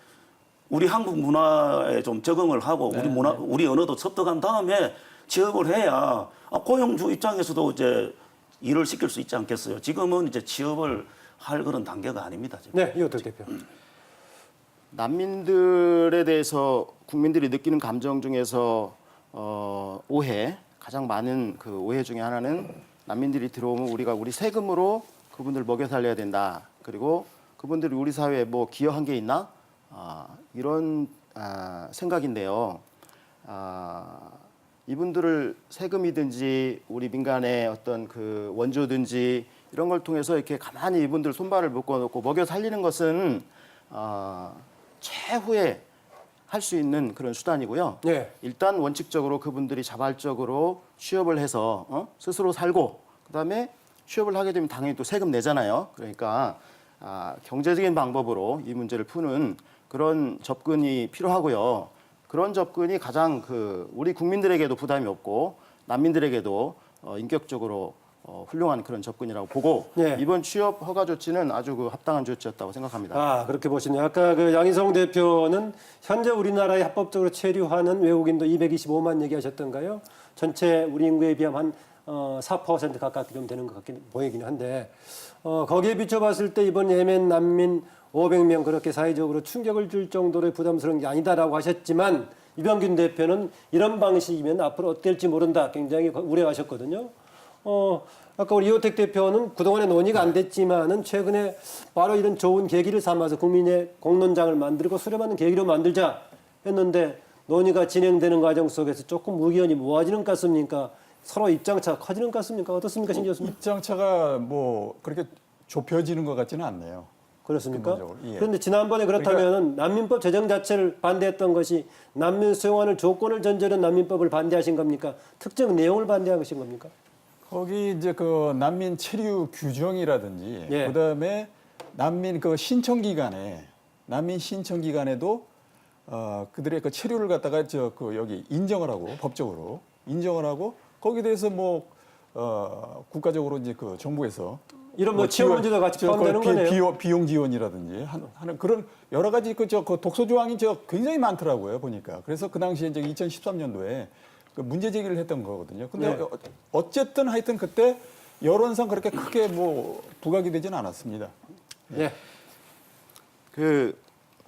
우리 한국 문화에 좀 적응을 하고 우리 언어도 습득한 다음에 취업을 해야 고용주 입장에서도 이제 일을 시킬 수 있지 않겠어요. 지금은 이제 취업을 할 그런 단계가 아닙니다. 지금. 네, 이호택 대표. 난민들에 대해서 국민들이 느끼는 감정 중에서 오해, 가장 많은 그 오해 중에 하나는 난민들이 들어오면 우리가 우리 세금으로 그분들 먹여 살려야 된다. 그리고 그분들이 우리 사회에 뭐 기여한 게 있나? 이런 생각인데요. 이분들을 세금이든지 우리 민간의 어떤 그 원조든지 이런 걸 통해서 이렇게 가만히 이분들 손발을 묶어놓고 먹여 살리는 것은 최후의 할 수 있는 그런 수단이고요. 네. 일단 원칙적으로 그분들이 자발적으로 취업을 해서 스스로 살고 그다음에 취업을 하게 되면 당연히 또 세금 내잖아요. 그러니까 경제적인 방법으로 이 문제를 푸는 그런 접근이 필요하고요. 그런 접근이 가장 우리 국민들에게도 부담이 없고 난민들에게도 인격적으로 훌륭한 그런 접근이라고 보고 예. 이번 취업 허가 조치는 아주 합당한 조치였다고 생각합니다. 그렇게 보시네요. 아까 그 양희성 대표는 현재 우리나라에 합법적으로 체류하는 외국인도 225만 얘기하셨던가요? 전체 우리 인구에 비하면 한 4% 가깝게 좀 되는 것 같긴 보이긴 한데 거기에 비춰봤을 때 이번 예멘 난민 500명 그렇게 사회적으로 충격을 줄 정도로 부담스러운 게 아니다라고 하셨지만 이병균 대표는 이런 방식이면 앞으로 어떻게 될지 모른다 굉장히 우려하셨거든요. 아까 우리 이호택 대표는 그동안에 논의가 안 됐지만은 최근에 바로 이런 좋은 계기를 삼아서 국민의 공론장을 만들고 수렴하는 계기로 만들자 했는데 논의가 진행되는 과정 속에서 조금 의견이 모아지는 것 같습니까? 서로 입장차가 커지는 것 같습니까? 어떻습니까, 신 교수님? 입장차가 뭐 그렇게 좁혀지는 것 같지는 않네요. 그렇습니까? 근본적으로, 예. 그런데 지난번에 그렇다면 난민법 제정 자체를 반대했던 것이 난민 수용하는 조건을 전제로 난민법을 반대하신 겁니까? 특정 내용을 반대하신 겁니까? 거기 이제 그 난민 체류 규정이라든지 예. 그다음에 난민 그 신청 기간에도 그들의 그 체류를 갖다가 여기 인정을 하고 법적으로 인정을 하고 거기에 대해서 뭐 국가적으로 이제 그 정부에서 이런 뭐 채용 문제도 같이 포함되는 거네요. 비용 지원이라든지 하는 그런 여러 가지 그 독소 조항이 굉장히 많더라고요 보니까. 그래서 그 당시에 이제 2013년도에 그 문제 제기를 했던 거거든요. 근데 네. 어쨌든 하여튼 그때 여론상 그렇게 크게 뭐 부각이 되지는 않았습니다. 예. 그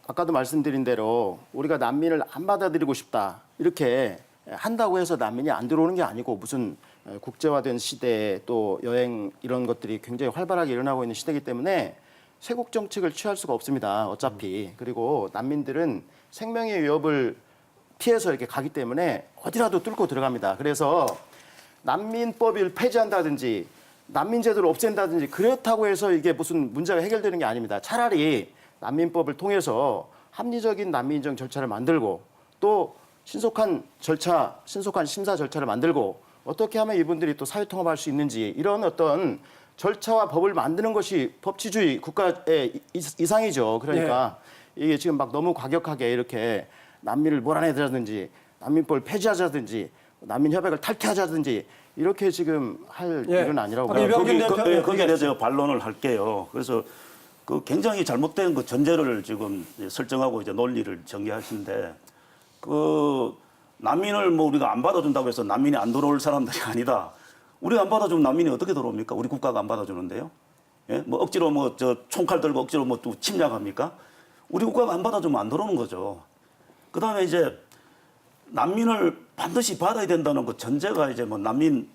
아까도 말씀드린 대로 우리가 난민을 안 받아들이고 싶다 이렇게 한다고 해서 난민이 안 들어오는 게 아니고 무슨 국제화된 시대에 또 여행 이런 것들이 굉장히 활발하게 일어나고 있는 시대이기 때문에 쇄국 정책을 취할 수가 없습니다. 어차피. 그리고 난민들은 생명의 위협을 피해서 이렇게 가기 때문에 어디라도 뚫고 들어갑니다. 그래서 난민법을 폐지한다든지 난민제도를 없앤다든지 그렇다고 해서 이게 무슨 문제가 해결되는 게 아닙니다. 차라리 난민법을 통해서 합리적인 난민 인정 절차를 만들고 또 신속한 심사 절차를 만들고 어떻게 하면 이분들이 또 사회 통합할 수 있는지 이런 어떤 절차와 법을 만드는 것이 법치주의 국가의 이상이죠. 그러니까 이게 지금 막 너무 과격하게 이렇게 난민을 몰아내자든지 난민법을 폐지하자든지 난민 협약을 탈퇴하자든지 이렇게 지금 할 일은 아니라고 봅니다. 거기에 대해서 제가 반론을 할게요. 그래서 그 굉장히 잘못된 그 전제를 지금 설정하고 이제 논리를 전개하시는데 그 난민을 뭐 우리가 안 받아준다고 해서 난민이 안 들어올 사람들이 아니다. 우리가 안 받아주면 난민이 어떻게 들어옵니까? 우리 국가가 안 받아주는데요. 예? 뭐 억지로 뭐 저 총칼 들고 억지로 뭐 또 침략합니까? 우리 국가가 안 받아주면 안 들어오는 거죠. 그 다음에 이제 난민을 반드시 받아야 된다는 그 전제가 이제 뭐 난민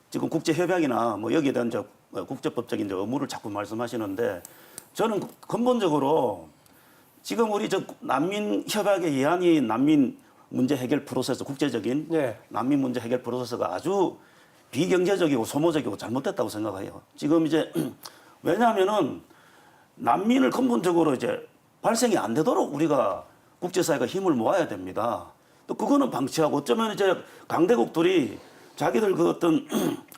지금 국제협약이나 뭐 여기에 대한 저 국제법적인 저 의무를 자꾸 말씀하시는데 저는 근본적으로 지금 우리 저 난민 협약의 예안이 난민 문제 해결 프로세스, 국제적인 난민 문제 해결 프로세스가 아주 비경제적이고 소모적이고 잘못됐다고 생각해요. 지금 이제 왜냐하면은 난민을 근본적으로 이제 발생이 안 되도록 우리가 국제사회가 힘을 모아야 됩니다. 또 그거는 방치하고 어쩌면 이제 강대국들이 자기들 그 어떤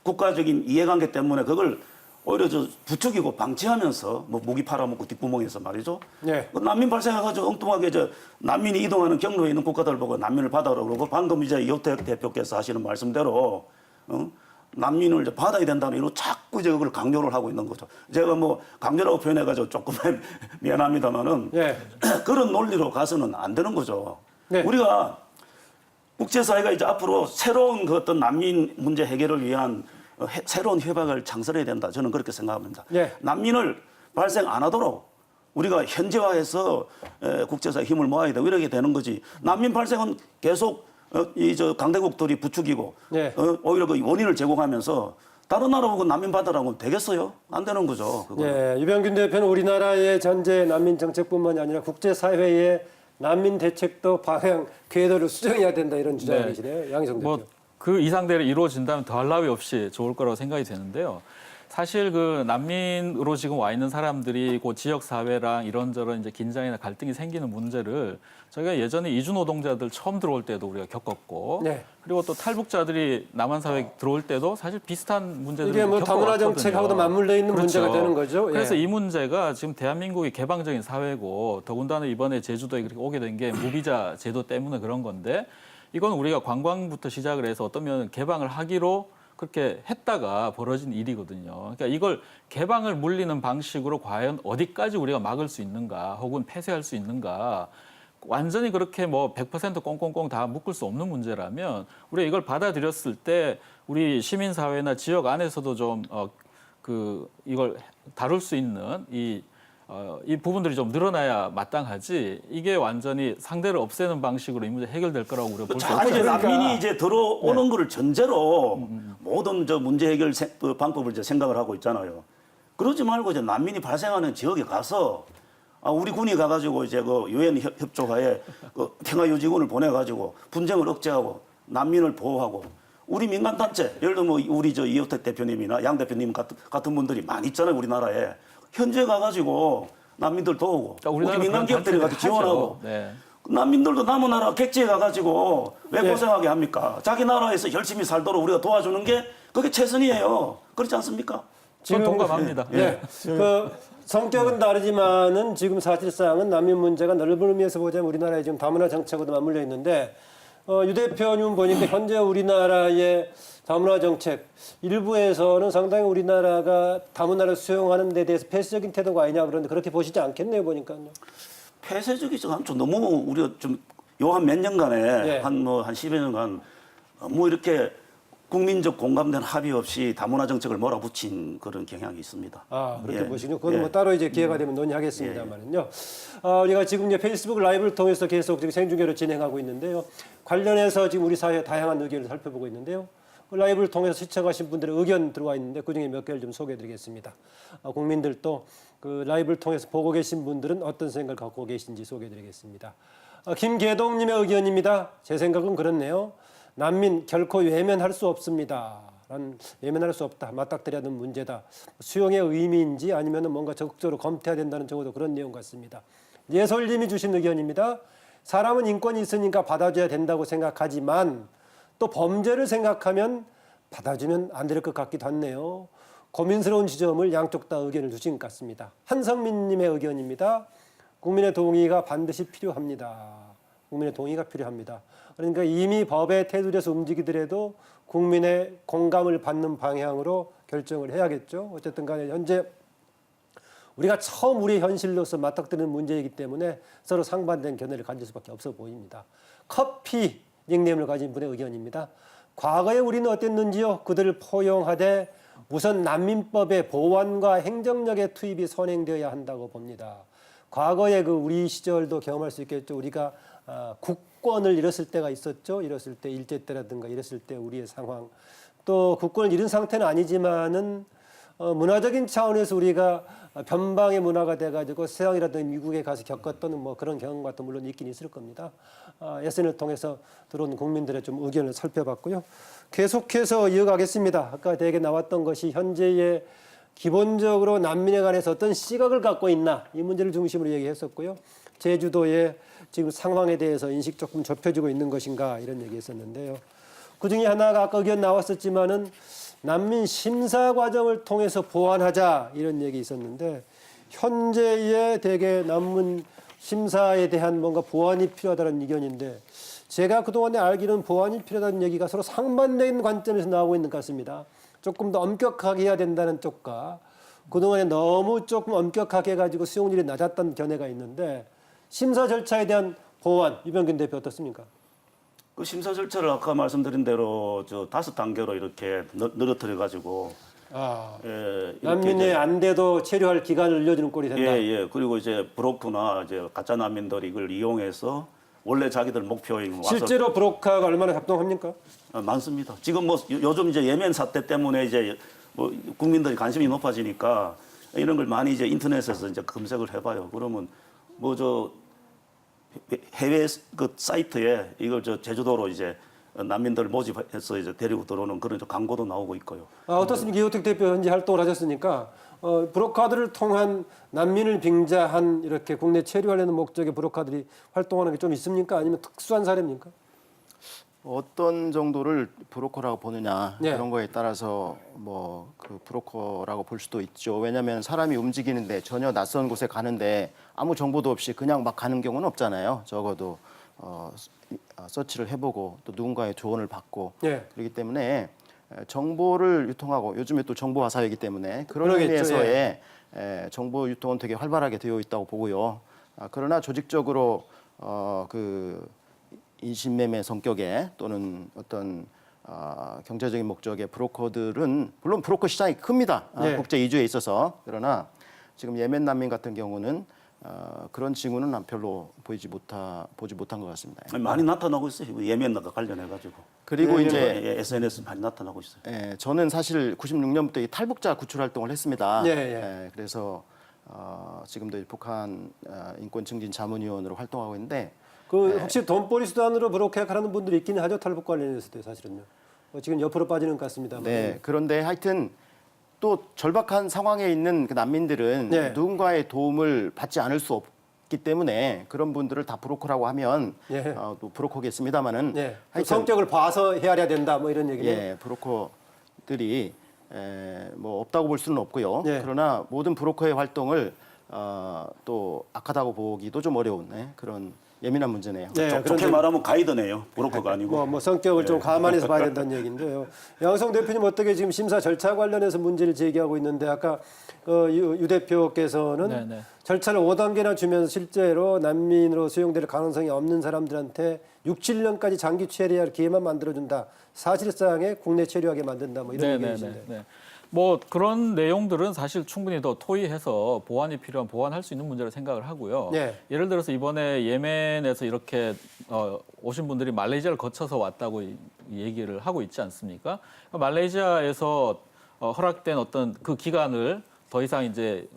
국가적인 이해관계 때문에 그걸 오히려 저 부추기고 방치하면서 뭐 무기 팔아먹고 뒷구멍에서 말이죠. 그 난민 발생해가지고 엉뚱하게 저 난민이 이동하는 경로에 있는 국가들 보고 난민을 받아라 그러고 방금 이제 이호택 대표께서 하시는 말씀대로 난민을 이제 받아야 된다는 이유로 자꾸 이제 그걸 강요를 하고 있는 거죠. 제가 뭐 강요라고 표현해가지고 조금 미안합니다만은 그런 논리로 가서는 안 되는 거죠. 우리가 국제사회가 이제 앞으로 새로운 그 어떤 난민 문제 해결을 위한 새로운 협약을 창설해야 된다. 저는 그렇게 생각합니다. 난민을 발생 안 하도록 우리가 현지화해서 국제사회 힘을 모아야 되고 이렇게 되는 거지. 난민 발생은 계속 이 저 강대국들이 부추기고 오히려 그 원인을 제공하면서 다른 나라 보고 난민 받으라고 되겠어요? 안 되는 거죠. 유병균 대표는 우리나라의 전제 난민 정책뿐만이 아니라 국제사회의 난민 대책도 방향 궤도를 수정해야 된다 이런 주장이시네요. 양희성 대표. 그 이상대로 이루어진다면 더할 나위 없이 좋을 거라고 생각이 되는데요. 사실 그 난민으로 지금 와 있는 사람들이 그 지역 사회랑 이런저런 이제 긴장이나 갈등이 생기는 문제를 저희가 예전에 이주 노동자들 처음 들어올 때도 우리가 겪었고, 그리고 또 탈북자들이 남한 사회에 들어올 때도 사실 비슷한 문제들을 이게 뭐 다문화 정책하고도 맞물려 있는 문제가 되는 거죠. 그래서 이 문제가 지금 대한민국이 개방적인 사회고 더군다나 이번에 제주도에 그렇게 오게 된 게 무비자 제도 때문에 그런 건데. 이건 우리가 관광부터 시작을 해서 어떤 면은 개방을 하기로 그렇게 했다가 벌어진 일이거든요. 그러니까 이걸 개방을 물리는 방식으로 과연 어디까지 우리가 막을 수 있는가 혹은 폐쇄할 수 있는가 완전히 그렇게 뭐 100% 꽁꽁꽁 다 묶을 수 없는 문제라면 우리가 이걸 받아들였을 때 우리 시민사회나 지역 안에서도 좀 이걸 다룰 수 있는 이 부분들이 좀 늘어나야 마땅하지 이게 완전히 상대를 없애는 방식으로 이 문제 해결될 거라고 우리가 볼 수 없어요. 난민이 이제 들어오는 거를 전제로 모든 저 문제 해결 방법을 이제 생각을 하고 있잖아요. 그러지 말고 이제 난민이 발생하는 지역에 가서 우리 군이 가가지고 이제 그 유엔 협조하에 그 평화유지군을 보내가지고 분쟁을 억제하고 난민을 보호하고 우리 민간단체 예를 들면 뭐 우리 저 이호택 대표님이나 양 대표님 같은 분들이 많이 있잖아요 우리나라에. 현지에 가가지고 난민들 도우고 우리 민간 기업들이 가서 지원하고 난민들도 남의 나라 객지에 가가지고 왜 고생하게 합니까? 자기 나라에서 열심히 살도록 우리가 도와주는 게 그게 최선이에요. 그렇지 않습니까? 저는 동감합니다. 그 성격은 다르지만은 지금 사실상은 난민 문제가 넓은 의미에서 보자면 우리나라의 지금 다문화 정책하고도 맞물려 있는데 유 대표님 보니까 현재 우리나라의 다문화 정책 일부에서는 상당히 우리나라가 다문화를 수용하는 데 대해서 폐쇄적인 태도가 아니냐 그런데 그렇게 보시지 않겠네요 보니까요. 폐쇄적이지 않죠. 너무 우리가 좀 요 한 몇 년간에 예. 한 10여 년간 뭐 이렇게 국민적 공감된 합의 없이 다문화 정책을 몰아붙인 그런 경향이 있습니다. 아, 그렇게 예. 보시군요. 그건 예. 뭐 따로 이제 기회가 되면 논의하겠습니다만은요. 우리가 지금 이제 페이스북 라이브를 통해서 계속 지금 생중계로 진행하고 있는데요. 관련해서 지금 우리 사회의 다양한 의견을 살펴보고 있는데요. 그 라이브를 통해서 시청하신 분들의 의견 들어와 있는데 그중에 몇 개를 좀 소개해드리겠습니다. 국민들도 그 라이브를 통해서 보고 계신 분들은 어떤 생각을 갖고 계신지 소개해드리겠습니다. 김계동님의 의견입니다. 제 생각은 그렇네요. 난민 결코 외면할 수 없습니다. 외면할 수 없다. 맞닥뜨려야 하는 문제다. 수용의 의미인지 아니면 뭔가 적극적으로 검토해야 된다는 적어도 그런 내용 같습니다. 예솔님이 주신 의견입니다. 사람은 인권이 있으니까 받아줘야 된다고 생각하지만 또 범죄를 생각하면 받아주면 안 될 것 같기도 하네요. 고민스러운 지점을 양쪽 다 의견을 주신 것 같습니다. 한성민님의 의견입니다. 국민의 동의가 반드시 필요합니다. 국민의 동의가 필요합니다. 그러니까 이미 법에 테두리에서 움직이더라도 국민의 공감을 받는 방향으로 결정을 해야겠죠. 어쨌든 간에 현재 우리가 처음 우리 현실로서 맞닥뜨리는 문제이기 때문에 서로 상반된 견해를 가질 수밖에 없어 보입니다. 커피 닉네임을 가진 분의 의견입니다. 과거에 우리는 어땠는지요? 그들을 포용하되 우선 난민법의 보완과 행정력의 투입이 선행되어야 한다고 봅니다. 과거에 그 우리 시절도 경험할 수 있겠죠. 우리가 국권을 잃었을 때가 있었죠. 잃었을 때 일제 때라든가 잃었을 때 우리의 상황. 또 국권을 잃은 상태는 아니지만은 문화적인 차원에서 우리가 변방의 문화가 돼가지고 서양이라든지 미국에 가서 겪었던 뭐 그런 경험도 물론 있긴 있을 겁니다. SNS를 통해서 들어온 국민들의 좀 의견을 살펴봤고요. 계속해서 이어가겠습니다. 아까 대개 나왔던 것이 현재의 기본적으로 난민에 관해서 어떤 시각을 갖고 있나 이 문제를 중심으로 얘기했었고요. 제주도의 지금 상황에 대해서 인식 조금 좁혀지고 있는 것인가 이런 얘기했었는데요. 그중에 하나가 아까 의견 나왔었지만은 난민 심사 과정을 통해서 보완하자 이런 얘기 있었는데 현재의 대개 난민 심사에 대한 뭔가 보완이 필요하다는 의견인데 제가 그동안에 알기로는 보완이 필요하다는 얘기가 서로 상반된 관점에서 나오고 있는 것 같습니다. 조금 더 엄격하게 해야 된다는 쪽과 그동안에 너무 조금 엄격하게 해가지고 수용률이 낮았던 견해가 있는데 심사 절차에 대한 보완, 유병균 대표 어떻습니까? 그 심사 절차를 아까 말씀드린 대로 5단계로 이렇게 늘어뜨려 가지고 난민이 안 돼도 체류할 기간을 늘려주는 꼴이 된다. 예. 그리고 이제 브로커나 이제 가짜 난민들이 이걸 이용해서 원래 자기들 목표인 와서 실제로 브로커가 얼마나 작동합니까? 많습니다. 지금 뭐 요즘 이제 예멘 사태 때문에 이제 뭐 국민들이 관심이 높아지니까 이런 걸 많이 이제 인터넷에서 이제 검색을 해봐요. 그러면 뭐 해외 그 사이트에 이걸 제주도로 이제 난민들 모집해서 이제 데리고 들어오는 그런 광고도 나오고 있고요. 어떻습니까? 이호택 대표 현재 활동을 하셨으니까 브로커들을 통한 난민을 빙자한 이렇게 국내 체류하려는 목적의 브로커들이 활동하는 게 좀 있습니까? 아니면 특수한 사례입니까? 어떤 정도를 브로커라고 보느냐 네. 그런 거에 따라서 뭐 그 브로커라고 볼 수도 있죠. 왜냐하면 사람이 움직이는데 전혀 낯선 곳에 가는데 아무 정보도 없이 그냥 막 가는 경우는 없잖아요. 적어도 서치를 해보고 또 누군가의 조언을 받고 네. 그렇기 때문에 정보를 유통하고 요즘에 또 정보화 사회이기 때문에 그런 그러겠죠, 의미에서의 정보 유통은 되게 활발하게 되어 있다고 보고요. 그러나 조직적으로 그 인신매매 성격의 또는 어떤 경제적인 목적의 브로커들은 물론 브로커 시장이 큽니다. 네. 국제 이주에 있어서. 그러나 지금 예멘 난민 같은 경우는 그런 징후는 별로 보지 못한 것 같습니다. 많이 나타나고 있어요. 예멘과 관련해 가지고. 그리고 이제 SNS 많이 나타나고 있어요. 저는 사실 96년부터 이 탈북자 구출 활동을 했습니다. 예. 그래서 지금도 북한 인권 증진 자문위원으로 활동하고 있는데 혹시 돈벌이 수단으로 브로커하는 분들이 있기는 하죠. 탈북 관련해서도 사실은요. 지금 옆으로 빠지는 것 같습니다만. 네. 그런데 하여튼 또 절박한 상황에 있는 그 난민들은 네. 누군가의 도움을 받지 않을 수 없기 때문에 그런 분들을 다 브로커라고 하면 또 브로커겠습니다만은 하여튼 성격을 봐서 헤아려야 된다 뭐 이런 얘기네요. 브로커들이 뭐 없다고 볼 수는 없고요. 그러나 모든 브로커의 활동을 또 악하다고 보기도 좀 어려운 그런 예민한 문제네요. 네, 좋게 그런데 말하면 가이드네요. 브로커가 아니고. 뭐 성격을 좀 감안해서 봐야 된다는 얘기인데요. 양성 대표님 어떻게 지금 심사 절차 관련해서 문제를 제기하고 있는데 아까 유 대표께서는 네네. 절차를 5단계나 주면서 실제로 난민으로 수용될 가능성이 없는 사람들한테 6, 7년까지 장기 체류할 기회만 만들어준다. 사실상의 국내 체류하게 만든다. 뭐 이런 얘기이신데. 네. 뭐 그런 내용들은 사실 충분히 더 토의해서 보완이 필요한 보완할 수 있는 문제로 생각을 하고요. 네. 예를 들어서 이번에 예멘에서 이렇게 오신 분들이 말레이시아를 거쳐서 왔다고 얘기를 하고 있지 않습니까? 말레이시아에서 허락된 어떤 그 기간을 더 이상 이제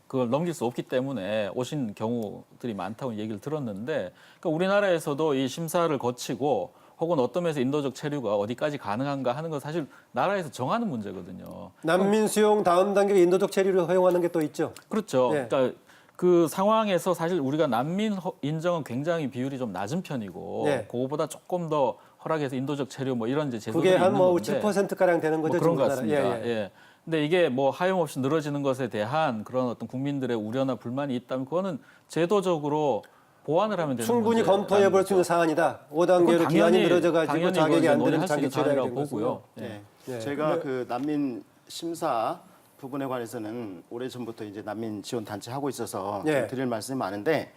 그걸 넘길 수 없기 때문에 오신 경우들이 많다고 얘기를 들었는데, 그러니까 우리나라에서도 이 심사를 거치고 혹은 어떤 면에서 인도적 체류가 어디까지 가능한가 하는 건 사실 나라에서 정하는 문제거든요. 난민 수용 다음 단계 인도적 체류를 허용하는 게 또 있죠. 그렇죠. 네. 그러니까 그 상황에서 사실 우리가 난민 인정은 굉장히 비율이 좀 낮은 편이고 네. 그거보다 조금 더 허락해서 인도적 체류 뭐 이런 이제 제도들이 그게 있는 한 뭐 건데 7%가량 되는 거죠. 뭐 그런 것 지금 우리나라. 같습니다. 예. 근데 이게 뭐 하염없이 늘어지는 것에 대한 그런 어떤 국민들의 우려나 불만이 있다면 그거는 제도적으로 보완을 하면 되는 충분히 문제라는 검토해 볼 수 있는 거죠. 사안이다. 그건 5단계로 기한이 늘어져 가지고 당연히 자격이 이건 안 되는 논의할 수 장기 있는 체류하게 사안이라고 된 보고요. 것이고. 예. 네. 제가 그 난민 심사 부분에 관해서는 오래전부터 이제 난민 지원 단체 하고 있어서 네. 좀 드릴 말씀이 많은데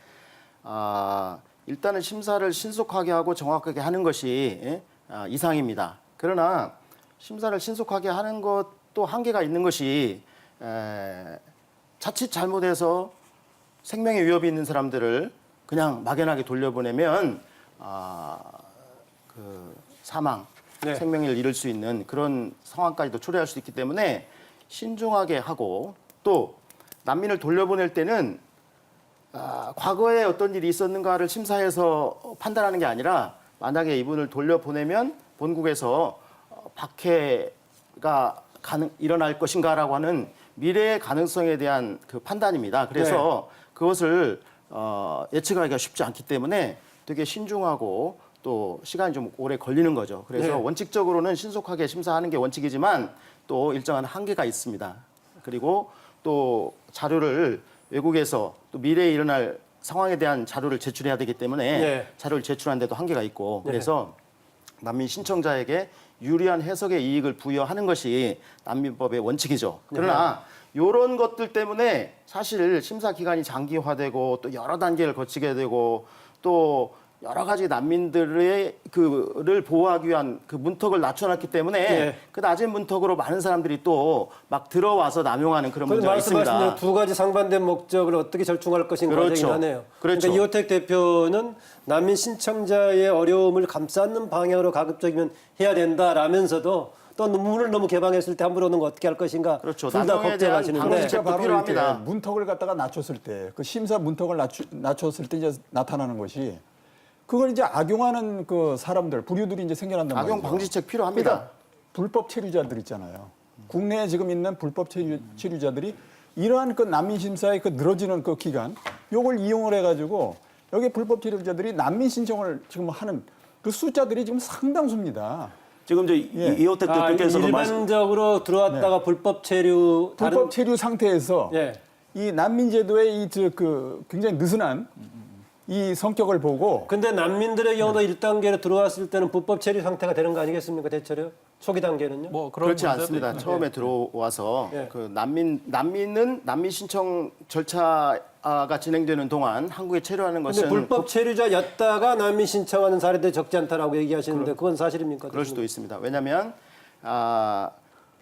일단은 심사를 신속하게 하고 정확하게 하는 것이 이상입니다. 그러나 심사를 신속하게 하는 것도 한계가 있는 것이 자칫 잘못해서 생명의 위협이 있는 사람들을 그냥 막연하게 돌려보내면 그 사망, 네. 생명을 잃을 수 있는 그런 상황까지도 초래할 수 있기 때문에 신중하게 하고 또 난민을 돌려보낼 때는 과거에 어떤 일이 있었는가를 심사해서 판단하는 게 아니라 만약에 이분을 돌려보내면 본국에서 박해가 일어날 것인가라고 하는 미래의 가능성에 대한 그 판단입니다. 그래서 그것을 예측하기가 쉽지 않기 때문에 되게 신중하고 또 시간이 좀 오래 걸리는 거죠. 그래서 네. 원칙적으로는 신속하게 심사하는 게 원칙이지만 또 일정한 한계가 있습니다. 그리고 또 자료를 외국에서 또 미래에 일어날 상황에 대한 자료를 제출해야 되기 때문에 네. 자료를 제출하는 데도 한계가 있고 그래서 난민 신청자에게 유리한 해석의 이익을 부여하는 것이 난민법의 원칙이죠. 그러나 이런 것들 때문에 사실 심사 기간이 장기화되고 또 여러 단계를 거치게 되고 또 여러 가지 난민들의 그를 보호하기 위한 그 문턱을 낮춰놨기 때문에 네. 그 낮은 문턱으로 많은 사람들이 또 막 들어와서 남용하는 그런 문제가 말씀하신 대로 있습니다. 두 가지 상반된 목적을 어떻게 절충할 것인가 그렇죠. 과정이 하네요. 그렇죠. 그러니까 이호택 대표는 난민 신청자의 어려움을 감싸는 방향으로 가급적이면 해야 된다라면서도 또 문을 너무 개방했을 때 함부로 오는 거 어떻게 할 것인가 그렇죠. 둘 다 남용에 대한 걱정하시는데 방어책도 바로 필요합니다. 이렇게 문턱을 갖다가 낮췄을 때, 그 심사 문턱을 낮췄을 때 이제 나타나는 것이 그걸 이제 악용하는 그 사람들, 부류들이 이제 생겨난단 말이죠. 악용 방지책 필요합니다. 그러니까 불법 체류자들 있잖아요. 국내에 지금 있는 불법 체류자들이 이러한 그 난민 심사의 그 늘어지는 그 기간, 요걸 이용을 해가지고 여기 불법 체류자들이 난민 신청을 지금 하는 그 숫자들이 지금 상당수입니다. 지금 이제 이호택 대표께서도 일반적으로 들어왔다가 불법 체류 불법 체류 상태에서 예. 이 난민 제도의 그 굉장히 느슨한 이 성격을 보고 근데 난민들의 경우도 1단계로 들어왔을 때는 불법 체류 상태가 되는 거 아니겠습니까? 대체로 초기 단계는요? 뭐 그런 그렇지 문제도 않습니다. 있고요. 처음에 들어와서 예. 그 난민은 난민 신청 절차가 진행되는 동안 한국에 체류하는 근데 것은 불법 체류자였다가 난민 신청하는 사례들이 적지 않다라고 얘기하시는데 그건 사실입니까? 그럴 수도 있습니다. 왜냐하면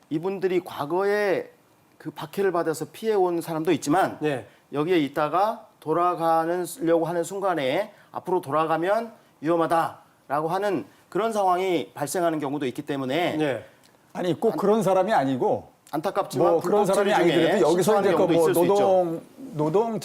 이분들이 과거에 그 박해를 받아서 피해 온 사람도 있지만 네. 여기에 있다가 돌아가려고 하는 순간에 앞으로 돌아가면 위험하다라고 하는 그런 상황이 발생하는 경우도 있기 때문에 네. 아니 꼭 그런 사람이 아니고 안타깝지만 뭐 그런 불법 사람이 체류 중에 아니더라도 여기서 신청하는 이제 경우도 있을 수 있죠. 노동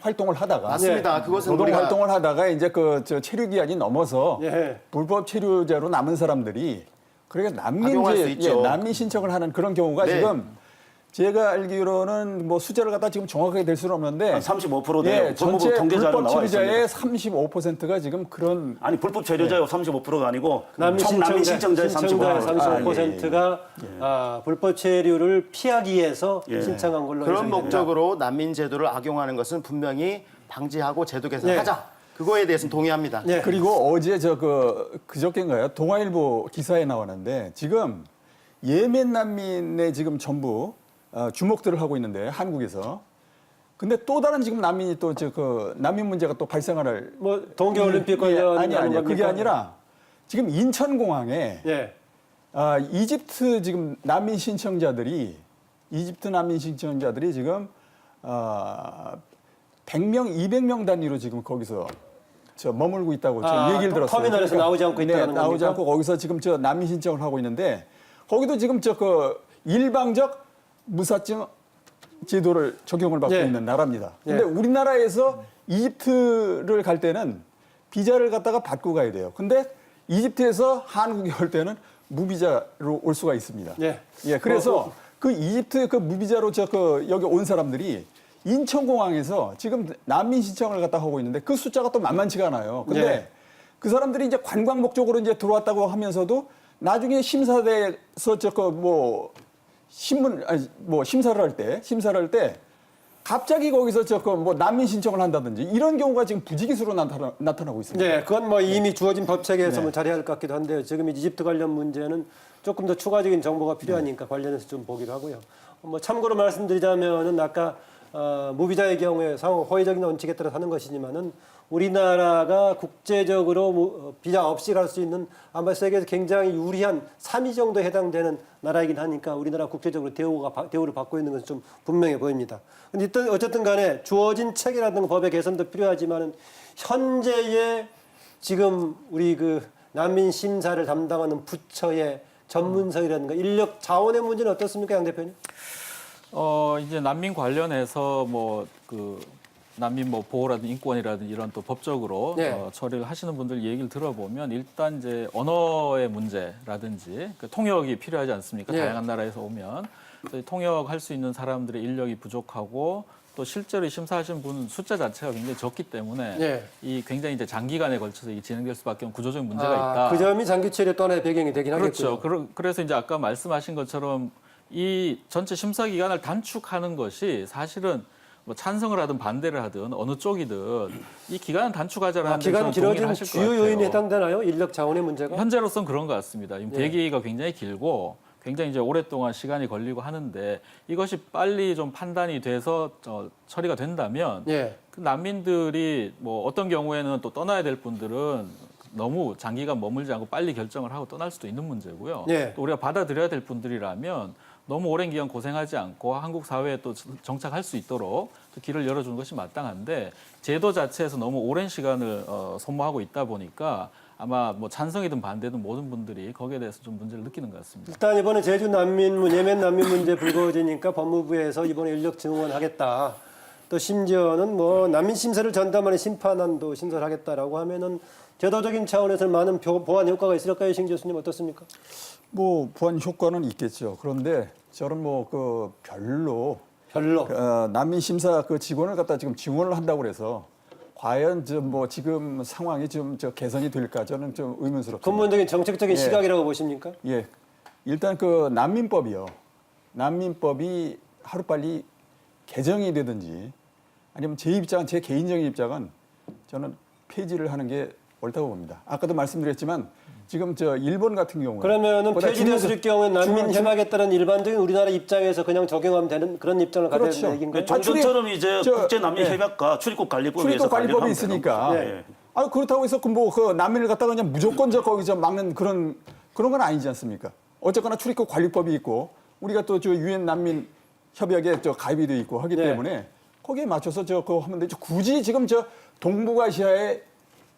활동을 하다가 맞습니다. 그것은 노동 우리가 활동을 하다가 이제 저 체류 기한이 넘어서 예. 불법 체류자로 남은 사람들이 그러니까 악용할 수 있죠. 난민 신청을 하는 그런 경우가 네. 지금 제가 알기로는 뭐 숫자를 갖다 지금 정확하게 될 수는 없는데 35% 돼요. 법무부 전체 통계 자료 불법 나와 체류자의 있습니다. 35%가 지금 그런 아니 불법 체류자요 35%가 아니고 난민 총 난민 신청자의 신청자의 35%. 35%가 불법 체류를 피하기 위해서 신청한 걸로 그런 해석이 됩니다. 목적으로 난민 제도를 악용하는 것은 분명히 방지하고 제도 네. 개선하자. 그거에 대해서는 동의합니다. 예. 그리고 어제 그저께인가요? 동아일보 기사에 나왔는데 지금 예멘 난민의 지금 전부 주목들을 하고 있는데 한국에서. 근데 또 다른 지금 난민이 또 난민 문제가 또 발생할 뭐 동계올림픽 관련 아니야. 그게 아니라 지금 인천공항에 예. 이집트 지금 난민 신청자들이 지금 100명, 200명 단위로 지금 거기서 머물고 있다고 지금 얘기를 들었어요. 터미널에서 나오지 않고 있다는 나오지 겁니까? 않고 거기서 지금 난민 신청을 하고 있는데 거기도 지금 일방적 무사증 제도를 적용을 받고 예. 있는 나라입니다. 근데 예. 우리나라에서 이집트를 갈 때는 비자를 갖다가 받고 가야 돼요. 근데 이집트에서 한국에 올 때는 무비자로 올 수가 있습니다. 예. 그래서 그 이집트 무비자로 여기 온 사람들이 인천공항에서 지금 난민 신청을 갖다 하고 있는데 그 숫자가 또 만만치가 않아요. 근데 예. 그 사람들이 이제 관광 목적으로 이제 들어왔다고 하면서도 나중에 심사대에서 심사를 할 때 갑자기 거기서 난민 신청을 한다든지 이런 경우가 지금 부지기수로 나타나고 있습니다. 네, 그건 뭐 이미 주어진 법 체계에서 뭐 자리할 것 같기도 한데요. 지금 이집트 관련 문제는 조금 더 추가적인 정보가 필요하니까 관련해서 좀 보기로 하고요. 뭐 참고로 말씀드리자면은 아까 무비자의 경우에 상호 호의적인 원칙에 따라 사는 것이지만은 우리나라가 국제적으로 비자 없이 갈 수 있는 아마 세계에서 굉장히 유리한 3위 정도에 해당되는 나라이긴 하니까 우리나라 국제적으로 대우를 받고 있는 것은 좀 분명해 보입니다. 근데 어쨌든 간에 주어진 체계라든가 법의 개선도 필요하지만은 현재의 지금 우리 난민 심사를 담당하는 부처의 전문서이라든가 인력 자원의 문제는 어떻습니까, 양 대표님? 이제 난민 관련해서 난민 보호라든지 인권이라든지 이런 또 법적으로 네. 처리를 하시는 분들 얘기를 들어보면 일단 이제 언어의 문제라든지 통역이 필요하지 않습니까? 네. 다양한 나라에서 오면 그래서 통역할 수 있는 사람들의 인력이 부족하고 또 실제로 심사하신 분 숫자 자체가 굉장히 적기 때문에 네. 이 굉장히 이제 장기간에 걸쳐서 이 진행될 수밖에 없는 구조적인 문제가 있다. 그 점이 장기 체류 또 하나의 배경이 되긴 그렇죠. 하겠고요. 그래서 이제 아까 말씀하신 것처럼 이 전체 심사 기간을 단축하는 것이 사실은 뭐 찬성을 하든 반대를 하든 어느 쪽이든 이 기간을 단축하자라는 기간 길어지는 주요 요인에 같아요. 해당되나요? 인력 자원의 문제가? 현재로서는 그런 것 같습니다. 지금 예. 대기가 굉장히 길고 굉장히 이제 오랫동안 시간이 걸리고 하는데 이것이 빨리 좀 판단이 돼서 처리가 된다면 예. 그 난민들이 뭐 어떤 경우에는 또 떠나야 될 분들은 너무 장기간 머물지 않고 빨리 결정을 하고 떠날 수도 있는 문제고요. 예. 또 우리가 받아들여야 될 분들이라면 너무 오랜 기간 고생하지 않고 한국 사회에 또 정착할 수 있도록 또 길을 열어주는 것이 마땅한데 제도 자체에서 너무 오랜 시간을 소모하고 있다 보니까 아마 뭐 찬성이든 반대든 모든 분들이 거기에 대해서 좀 문제를 느끼는 것 같습니다. 일단 이번에 제주 예멘 난민 문제 불거지니까 법무부에서 이번에 인력 증원하겠다. 또 심지어는 뭐 난민 심사를 전담하는 심판안도 신설하겠다라고 하면은 제도적인 차원에서 많은 보완 효과가 있을까요, 신 교수님 어떻습니까? 보완 효과는 있겠죠. 그런데 저는 별로 난민 심사 직원을 갖다 지금 지원을 한다고 그래서 과연 지금 상황이 좀 개선이 될까 저는 좀 의문스럽습니다. 근본적인 정책적인 시각이라고 보십니까? 예. 일단 난민법이 하루빨리 개정이 되든지 아니면 제 개인적인 입장은 저는 폐지를 하는 게 옳다고 봅니다. 아까도 말씀드렸지만 지금 일본 같은 경우는 그러면은 폐지됐을 경우에 난민 협약에 따른 일반적인 우리나라 입장에서 그냥 적용하면 되는 그런 입장을 가져야 그렇죠. 되는 얘기인가요? 종전처럼 이제 국제난민협약과 출입국관리법이 있으니까. 네. 그렇다고 해서 난민을 갖다가 그냥 무조건 거기서 막는 그런 건 아니지 않습니까? 어쨌거나 출입국관리법이 있고 우리가 또 유엔 난민 협약에 가입이 돼 있고 하기 때문에 거기에 맞춰서 하면 되죠. 굳이 지금 동북아시아에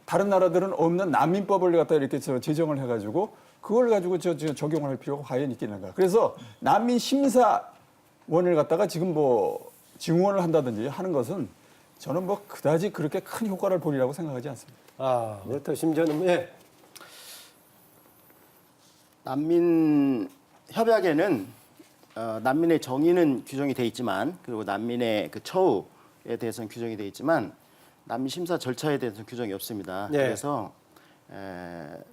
다른 나라들은 없는 난민법을 갖다 이렇게 제정을 해가지고 그걸 가지고 적용을 할 필요가 과연 있겠는가. 그래서 난민 심사원을 갖다가 지금 증원을 한다든지 하는 것은 저는 그다지 그렇게 큰 효과를 보리라고 생각하지 않습니다. 그렇다. 심지어는 난민 협약에는 난민의 정의는 규정이 돼 있지만 그리고 난민의 처우에 대해서는 규정이 돼 있지만 난민 심사 절차에 대해서는 규정이 없습니다. 그래서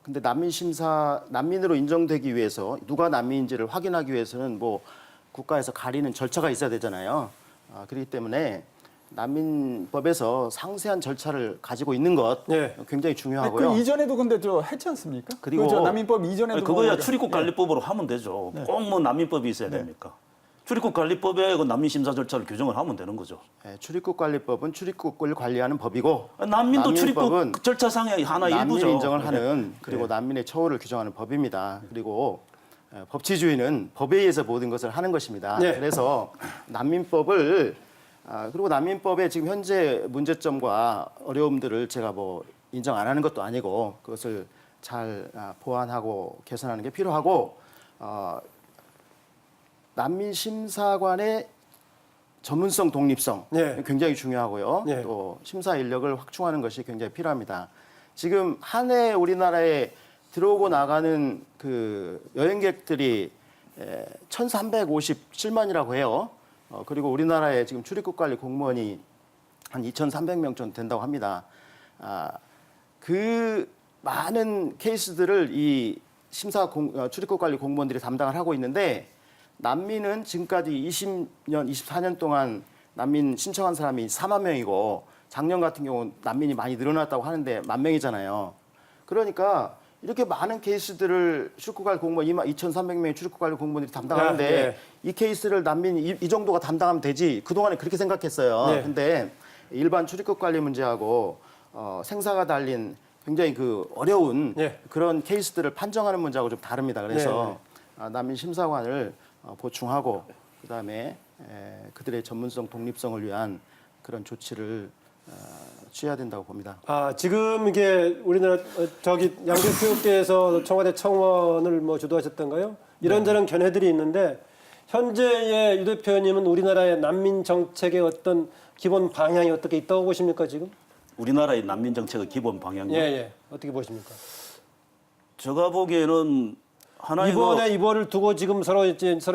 근데 난민으로 인정되기 위해서 누가 난민인지를 확인하기 위해서는 국가에서 가리는 절차가 있어야 되잖아요. 그렇기 때문에 난민법에서 상세한 절차를 가지고 있는 것 네. 굉장히 아니, 중요하고요. 그 이전에도 근데 저 했지 않습니까? 그리고 저 난민법 이전에도 아니, 그거야 뭐 출입국 관리법으로 하면 되죠. 꼭 뭐 난민법이 있어야 됩니까? 출입국 관리법에 그 난민 심사 절차를 규정을 하면 되는 거죠. 출입국관리법은 출입국을 관리하는 법이고 난민도 난민법은 출입국 절차상의 하나 난민 일부죠. 인정을 하는 그리고 난민의 처우를 규정하는 법입니다. 그리고 법치주의는 법에 의해서 모든 것을 하는 것입니다. 네. 그래서 난민법을 그리고 난민법의 지금 현재 문제점과 어려움들을 제가 뭐 인정 안 하는 것도 아니고 그것을 잘 보완하고 개선하는 게 필요하고 난민 심사관의 전문성, 독립성 네. 굉장히 중요하고요. 네. 또 심사 인력을 확충하는 것이 굉장히 필요합니다. 지금 한 해 우리나라에 들어오고 나가는 그 여행객들이 1,357만이라고 해요. 그리고 우리나라에 지금 출입국관리 공무원이 한 2,300명 정도 된다고 합니다. 그 많은 케이스들을 이 출입국관리 공무원들이 담당을 하고 있는데 난민은 지금까지 20년, 24년 동안 난민 신청한 사람이 4만 명이고 작년 같은 경우는 난민이 많이 늘어났다고 하는데 10,000명이잖아요. 그러니까 이렇게 많은 케이스들을 출입국관리 공무원 2,300명의 출입국관리 공무원들이 담당하는데 네. 이 케이스를 난민이 이 정도가 담당하면 되지 그동안에 그렇게 생각했어요. 네. 근데 일반 출입국관리 문제하고 생사가 달린 굉장히 그 어려운 네. 그런 케이스들을 판정하는 문제하고 좀 다릅니다. 그래서 난민 심사관을 보충하고 그다음에 그들의 전문성, 독립성을 위한 그런 조치를 취해야 된다고 봅니다. 지금 이게 우리나라 저기 양 대표께서 청와대 청원을 뭐 주도하셨던가요? 이런저런 견해들이 있는데 현재의 유 대표님은 우리나라의 난민 정책의 어떤 기본 방향이 어떻게 있다고 보십니까 지금? 우리나라의 난민 정책의 기본 방향이요. 예. 어떻게 보십니까? 제가 보기에는 하나의 이번에 이번을 두고 지금 서로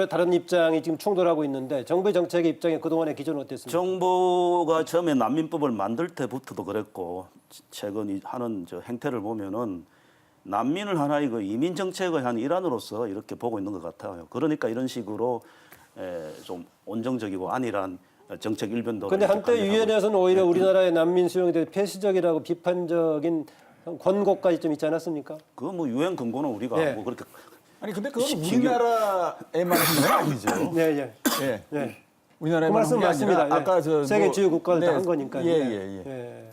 다른 입장이 지금 충돌하고 있는데 정부의 정책의 입장에 그동안의 기조는 어땠습니까? 정부가 처음에 난민법을 만들 때부터도 그랬고 최근 하는 저 행태를 보면은 난민을 하나의 그 이민 정책의 한 일환으로서 이렇게 보고 있는 것 같아요. 그러니까 이런 식으로 좀 온정적이고 안일한 정책 일변도. 그런데 한때 유엔에서는 오히려 우리나라의 난민 수용에 대해 폐쇄적이라고 비판적인 권고까지 좀 있지 않았습니까? 그거 뭐 유엔 권고는 우리가 예. 뭐 그렇게 아니 근데 그건 우리나라에만 하는 건 아니죠. 예. 우리나라에만 그 말씀 하는 게 맞습니다. 아니라 아까 세계 주요 국가들 다 한 거니까요. 예.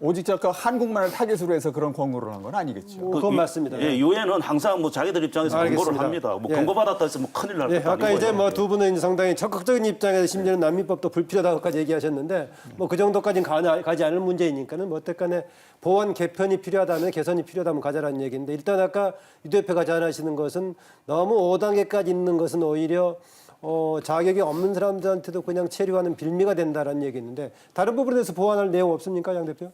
오직 한국만을 타겟으로 해서 그런 권고를 한 건 아니겠죠. 그건 맞습니다. 예, 유엔은 항상 뭐 자기들 입장에서 권고를 알겠습니다. 합니다. 뭐 예. 권고받았다 해서 뭐 큰일 날 것도 아까 아니고요. 이제 뭐 두 분은 상당히 적극적인 입장에서 심지어는 난민법도 불필요하다고까지 얘기하셨는데 뭐 그 정도까지는 가지 않을 문제이니까는 뭐 어쨌간에 보완 개편이 필요하다면 개선이 필요하다면 가자라는 얘기인데 일단 아까 유 대표가 제안하시는 것은 너무 5단계까지 있는 것은 오히려 자격이 없는 사람들한테도 그냥 체류하는 빌미가 된다라는 얘기였는데 다른 부분에 대해서 보완할 내용 없습니까, 양 대표?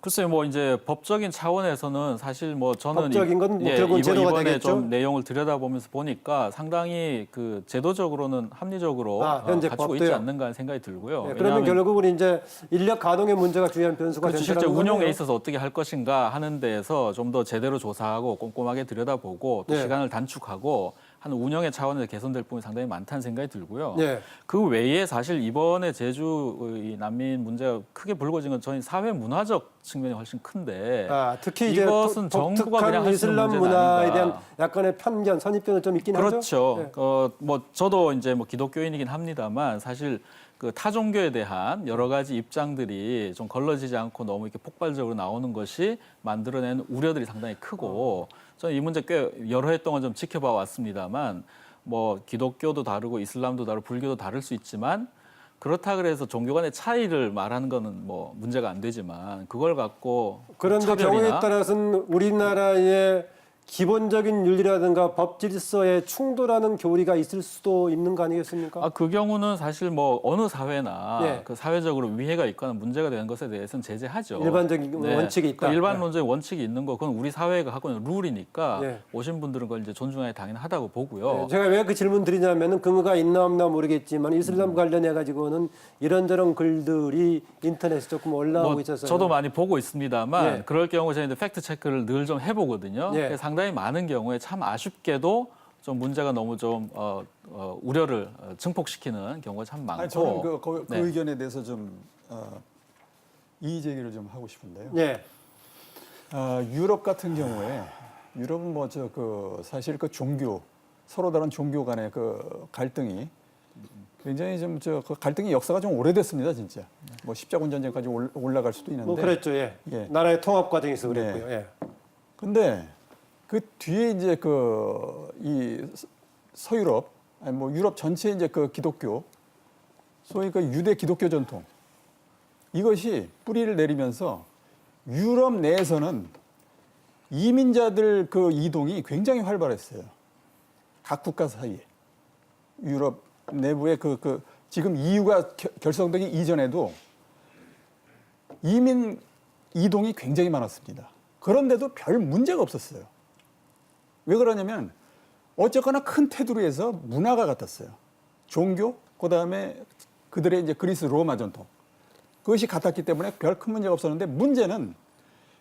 글쎄요, 뭐 이제 법적인 차원에서는 사실 뭐 저는 법적인 건 뭐 결국은 제도가 이번에 되겠죠? 좀 내용을 들여다보면서 보니까 상당히 그 제도적으로는 합리적으로 현재 갖추고 법도요? 있지 않는가 하는 생각이 들고요. 그러면 왜냐하면 결국은 이제 인력 가동의 문제가 주요한 변수가 그렇죠. 실제 된다는 운용에 거네요. 있어서 어떻게 할 것인가 하는 데에서 좀 더 제대로 조사하고 꼼꼼하게 들여다보고 또 네. 시간을 단축하고 하는 운영의 차원에서 개선될 부분이 상당히 많다는 생각이 들고요. 네. 그 외에 사실 이번에 제주의 난민 문제가 크게 불거진 건 저희 사회 문화적 측면이 훨씬 큰데 특히 이제 이것은 정부가 그냥 독특한 할 수 있는 이슬람 문제는 문화에 아닌가. 대한 약간의 편견, 선입견은 좀 있긴 하죠. 그렇죠. 네. 뭐 저도 이제 뭐 기독교인이긴 합니다만 사실 그 타종교에 대한 여러 가지 입장들이 좀 걸러지지 않고 너무 이렇게 폭발적으로 나오는 것이 만들어내는 우려들이 상당히 크고 저는 이 문제 꽤 여러 해 동안 좀 지켜봐 왔습니다만 뭐 기독교도 다르고 이슬람도 다르고 불교도 다를 수 있지만 그렇다 그래서 종교 간의 차이를 말하는 거는 뭐 문제가 안 되지만 그걸 갖고 그런데 차별이나 경우에 따라서는 우리나라의 기본적인 윤리라든가 법 질서에 충돌하는 교리가 있을 수도 있는 거 아니겠습니까? 그 경우는 사실 뭐 어느 사회나 예. 그 사회적으로 위해가 있거나 문제가 되는 것에 대해서는 제재하죠. 일반적인 원칙이 있다. 그 일반론적인 원칙이 있는 거 그건 우리 사회가 갖고 있는 룰이니까 예. 오신 분들은 그걸 이제 존중하기 당연하다고 보고요. 제가 왜 그 질문 드리냐면은 근거가 있나 없나 모르겠지만 이슬람 관련해 가지고는 이런저런 글들이 인터넷에 조금 올라오고 뭐 있어서 저도 많이 보고 있습니다만 그럴 경우 저희는 팩트 체크를 늘 좀 해보거든요. 예. 상당히 많은 경우에 참 아쉽게도 좀 문제가 너무 좀 우려를 증폭시키는 경우가 참 많고. 아니, 저는 그 네. 의견에 대해서 좀 이의 제기를 좀 하고 싶은데요. 예. 유럽 같은 경우에 유럽은 사실 그 종교 서로 다른 종교 간의 그 갈등이 굉장히 좀 그 갈등의 역사가 좀 오래됐습니다, 진짜. 뭐 십자군 전쟁까지 올라갈 수도 있는데. 뭐 그랬죠. 예. 예. 나라의 통합 과정에서 그랬고요. 네. 예. 근데 그 뒤에 이제 이 서유럽, 아니 뭐 유럽 전체 이제 그 기독교, 소위 그 유대 기독교 전통 이것이 뿌리를 내리면서 유럽 내에서는 이민자들 그 이동이 굉장히 활발했어요. 각 국가 사이에. 유럽 내부의 지금 EU가 결성되기 이전에도 이민 이동이 굉장히 많았습니다. 그런데도 별 문제가 없었어요. 왜 그러냐면 어쨌거나 큰 테두리에서 문화가 같았어요. 종교, 그다음에 그들의 이제 그리스 로마 전통. 그것이 같았기 때문에 별 큰 문제가 없었는데 문제는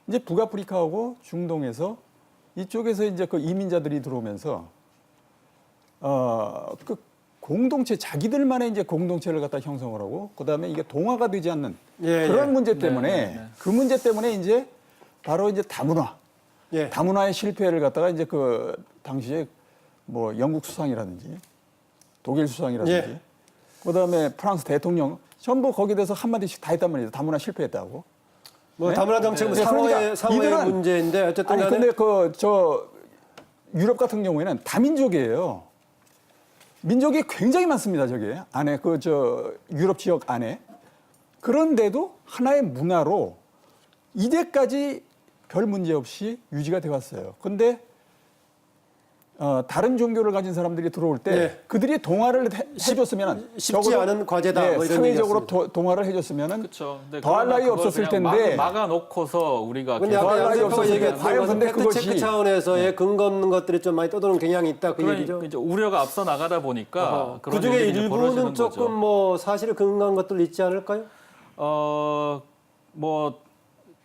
이제 북아프리카하고 중동에서 이쪽에서 이제 그 이민자들이 들어오면서 그 공동체 자기들만의 이제 공동체를 갖다 형성을 하고 그다음에 이게 동화가 되지 않는 예, 그런 예. 문제 때문에 네. 그 문제 때문에 이제 바로 이제 다문화 예. 다문화의 실패를 갖다가 이제 그 당시에 뭐 영국 수상이라든지 독일 수상이라든지 예. 그다음에 프랑스 대통령 전부 거기에 대해서 한마디씩 다 했단 말이에요. 다문화 실패했다고. 뭐 네? 다문화 정책은 네, 그러니까 상호의 이들은- 문제인데 어쨌든 아니 간에 근데 유럽 같은 경우에는 다민족이에요. 민족이 굉장히 많습니다. 저게 안에 유럽 지역 안에. 그런데도 하나의 문화로 이제까지 별 문제 없이 유지가 되어 왔어요. 근데 다른 종교를 가진 사람들이 들어올 때 네. 그들이 동화를 해줬으면 쉽지 않은 과제다, 뭐 이런 사회적으로 얘기였습니다. 동화를 해줬으면 그렇죠. 근데 더할 나위 그걸 없었을 그냥 텐데 막아놓고서 우리가 근데 계속 아까 양 나라가 대표가 없었을 얘기했던 때. 것은 근데 팩트 체크 그것이- 차원에서의 근거 없는 것들이 좀 많이 떠도는 경향이 있다 그 얘기죠. 그러니까 이제 우려가 앞서 나가다 보니까 그 그런 중에 일들이 이제 벌어지는 일부는 조금 거죠. 뭐 사실을 근거한 것들 있지 않을까요?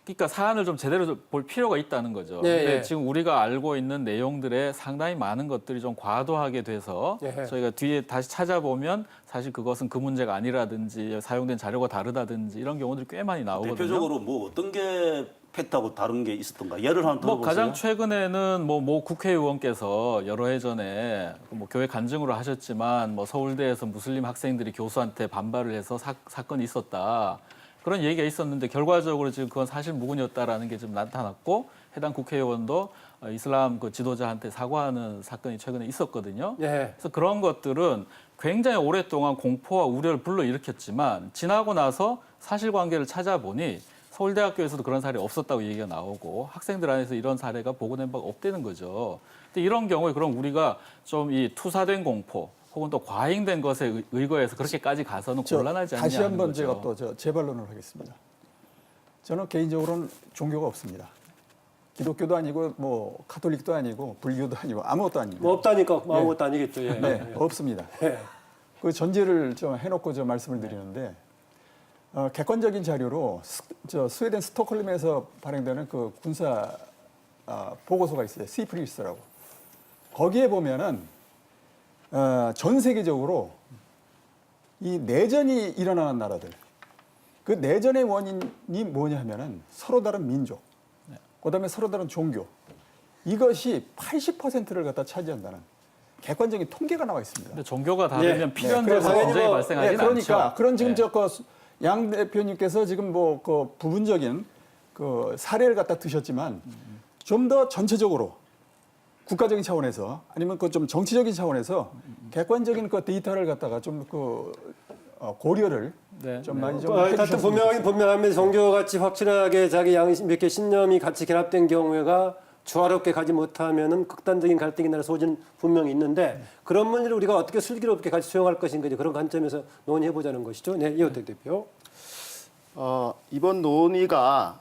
그러니까 사안을 좀 제대로 볼 필요가 있다는 거죠. 네, 근데 예. 지금 우리가 알고 있는 내용들의 상당히 많은 것들이 좀 과도하게 돼서 예. 저희가 뒤에 다시 찾아보면 사실 그것은 그 문제가 아니라든지 사용된 자료가 다르다든지 이런 경우들이 꽤 많이 나오거든요. 대표적으로 뭐 어떤 게 팩트하고 다른 게 있었던가 예를 하나 뭐 들어보세요. 가장 최근에는 모 국회의원께서 여러 해 전에 뭐 교회 간증으로 하셨지만 뭐 서울대에서 무슬림 학생들이 교수한테 반발을 해서 사건이 있었다. 그런 얘기가 있었는데 결과적으로 지금 그건 사실 무근이었다라는 게 좀 나타났고 해당 국회의원도 이슬람 그 지도자한테 사과하는 사건이 최근에 있었거든요. 예. 그래서 그런 것들은 굉장히 오랫동안 공포와 우려를 불러일으켰지만 지나고 나서 사실관계를 찾아보니 서울대학교에서도 그런 사례 없었다고 얘기가 나오고 학생들 안에서 이런 사례가 보고된 바가 없다는 거죠. 근데 이런 경우에 그럼 우리가 좀 이 투사된 공포 혹은 또 과잉된 것에 의거해서 그렇게까지 가서는 곤란하지 않냐 다시 하는 한번 거죠. 제가 또 재반론을 하겠습니다. 저는 개인적으로는 종교가 없습니다. 기독교도 아니고 뭐 카톨릭도 아니고 불교도 아니고 아무것도 아닙니다. 뭐 없다니까 아무것도 아니겠죠. 예. 네, 없습니다. 예. 그 전제를 좀 해놓고 저 말씀을 드리는데 객관적인 자료로 스웨덴 스톡홀름에서 발행되는 그 군사 보고서가 있어요. 시프리스라고. 거기에 보면은 전 세계적으로 이 내전이 일어나는 나라들 그 내전의 원인이 뭐냐 하면은 서로 다른 민족, 그다음에 서로 다른 종교 이것이 80%를 갖다 차지한다는 객관적인 통계가 나와 있습니다. 근데 종교가 다르면 예. 필연적으로 그래서 전쟁이 당연히 뭐- 발생하지는 그러니까 않죠. 그런 지금 네. 양 대표님께서 지금 뭐 그 부분적인 그 사례를 갖다 드셨지만 좀 더 전체적으로 국가적인 차원에서 아니면 그 좀 정치적인 차원에서 객관적인 그 데이터를 갖다가 좀 고려를 네. 좀 많이 좀 하여튼 해주셨으면 분명하면 종교같이 확실하게 자기 양심 몇 개 신념이 같이 결합된 경우가 조화롭게 가지 못하면은 극단적인 갈등이 날 소지는 분명히 있는데 그런 문제를 우리가 어떻게 슬기롭게 같이 수용할 것인가 이제 그런 관점에서 논의해 보자는 것이죠. 네, 이호택 대표. 이번 논의가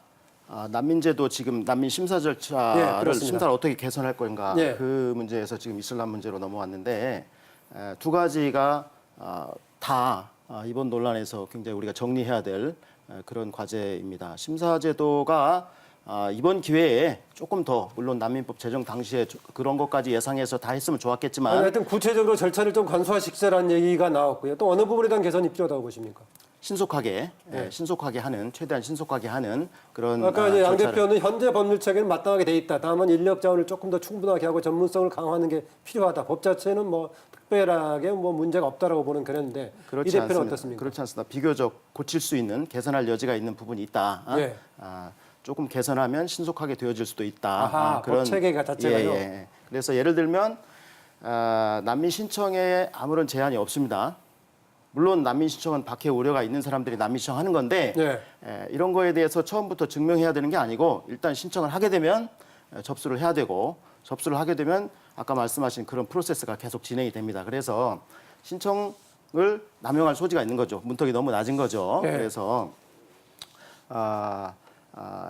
난민제도 지금 난민 심사 예, 절차를 그렇습니다. 심사를 어떻게 개선할 건가 예. 그 문제에서 지금 이슬람 문제로 넘어왔는데 두 가지가 다 이번 논란에서 굉장히 우리가 정리해야 될 그런 과제입니다. 심사 제도가 이번 기회에 조금 더 물론 난민법 제정 당시에 그런 것까지 예상해서 다 했으면 좋았겠지만 하여튼 구체적으로 절차를 좀 간소화시키자라는 얘기가 나왔고요. 또 어느 부분에 대한 개선이 필요하다고 보십니까? 신속하게 신속하게 하는 최대한 신속하게 하는 그런 아까 이제 양 절차를 대표는 현재 법률 체계는 마땅하게 돼 있다. 다만 인력 자원을 조금 더 충분하게 하고 전문성을 강화하는 게 필요하다. 법 자체는 뭐 특별하게 뭐 문제가 없다라고 보는 그런데 이 그렇지 대표는 않습니다. 어떻습니까? 그렇지 않습니다. 비교적 고칠 수 있는 개선할 여지가 있는 부분이 있다. 예. 조금 개선하면 신속하게 되어질 수도 있다. 아하, 법 체계가 자체가요? 예. 그래서 예를 들면 난민 신청에 아무런 제한이 없습니다. 물론 난민 신청은 박해 우려가 있는 사람들이 난민 신청하는 건데 네. 이런 거에 대해서 처음부터 증명해야 되는 게 아니고 일단 신청을 하게 되면 접수를 해야 되고 접수를 하게 되면 아까 말씀하신 그런 프로세스가 계속 진행이 됩니다. 그래서 신청을 남용할 소지가 있는 거죠. 문턱이 너무 낮은 거죠. 네. 그래서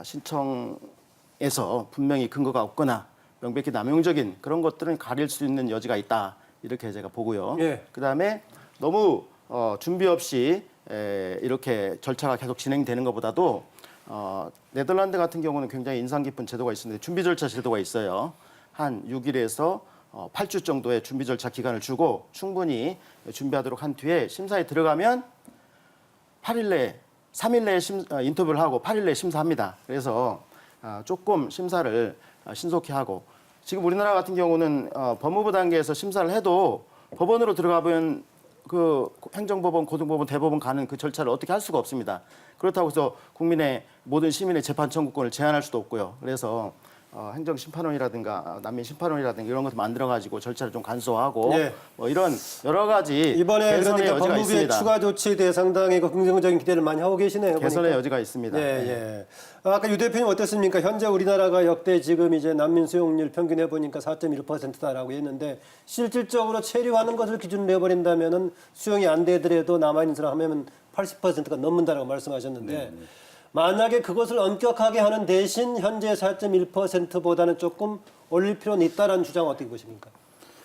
신청에서 분명히 근거가 없거나 명백히 남용적인 그런 것들은 가릴 수 있는 여지가 있다. 이렇게 제가 보고요. 예. 그다음에 너무 준비 없이 이렇게 절차가 계속 진행되는 것보다도 네덜란드 같은 경우는 굉장히 인상 깊은 제도가 있는데 준비 절차 제도가 있어요. 한 6일에서 8주 정도의 준비 절차 기간을 주고 충분히 준비하도록 한 뒤에 심사에 들어가면 8일 내에 3일 내에 인터뷰를 하고 8일 내에 심사합니다. 그래서 조금 심사를 신속히 하고 지금 우리나라 같은 경우는 법무부 단계에서 심사를 해도 법원으로 들어가면 그 행정법원, 고등법원, 대법원 가는 그 절차를 어떻게 할 수가 없습니다. 그렇다고 해서 국민의 모든 시민의 재판 청구권을 제한할 수도 없고요. 그래서 행정심판원이라든가 난민심판원이라든가 이런 것도 만들어가지고 절차를 좀 간소화하고 예. 뭐 이런 여러 가지 이번에 개선의 그러니까 여지가 법무부의 있습니다. 추가 조치에 대해 상당히 긍정적인 기대를 많이 하고 계시네요. 개선의 보니까. 여지가 있습니다. 예, 예. 아까 유 대표님 어땠습니까? 현재 우리나라가 역대 지금 이제 난민 수용률 평균해 보니까 4.1%다라고 했는데 실질적으로 체류하는 것을 기준으로 해버린다면은 수용이 안 되더라도 남아 있는 사람 하면 80%가 넘는다라고 말씀하셨는데 만약에 그것을 엄격하게 하는 대신 현재 4.1%보다는 조금 올릴 필요는 있다라는 주장은 어떻게 보십니까?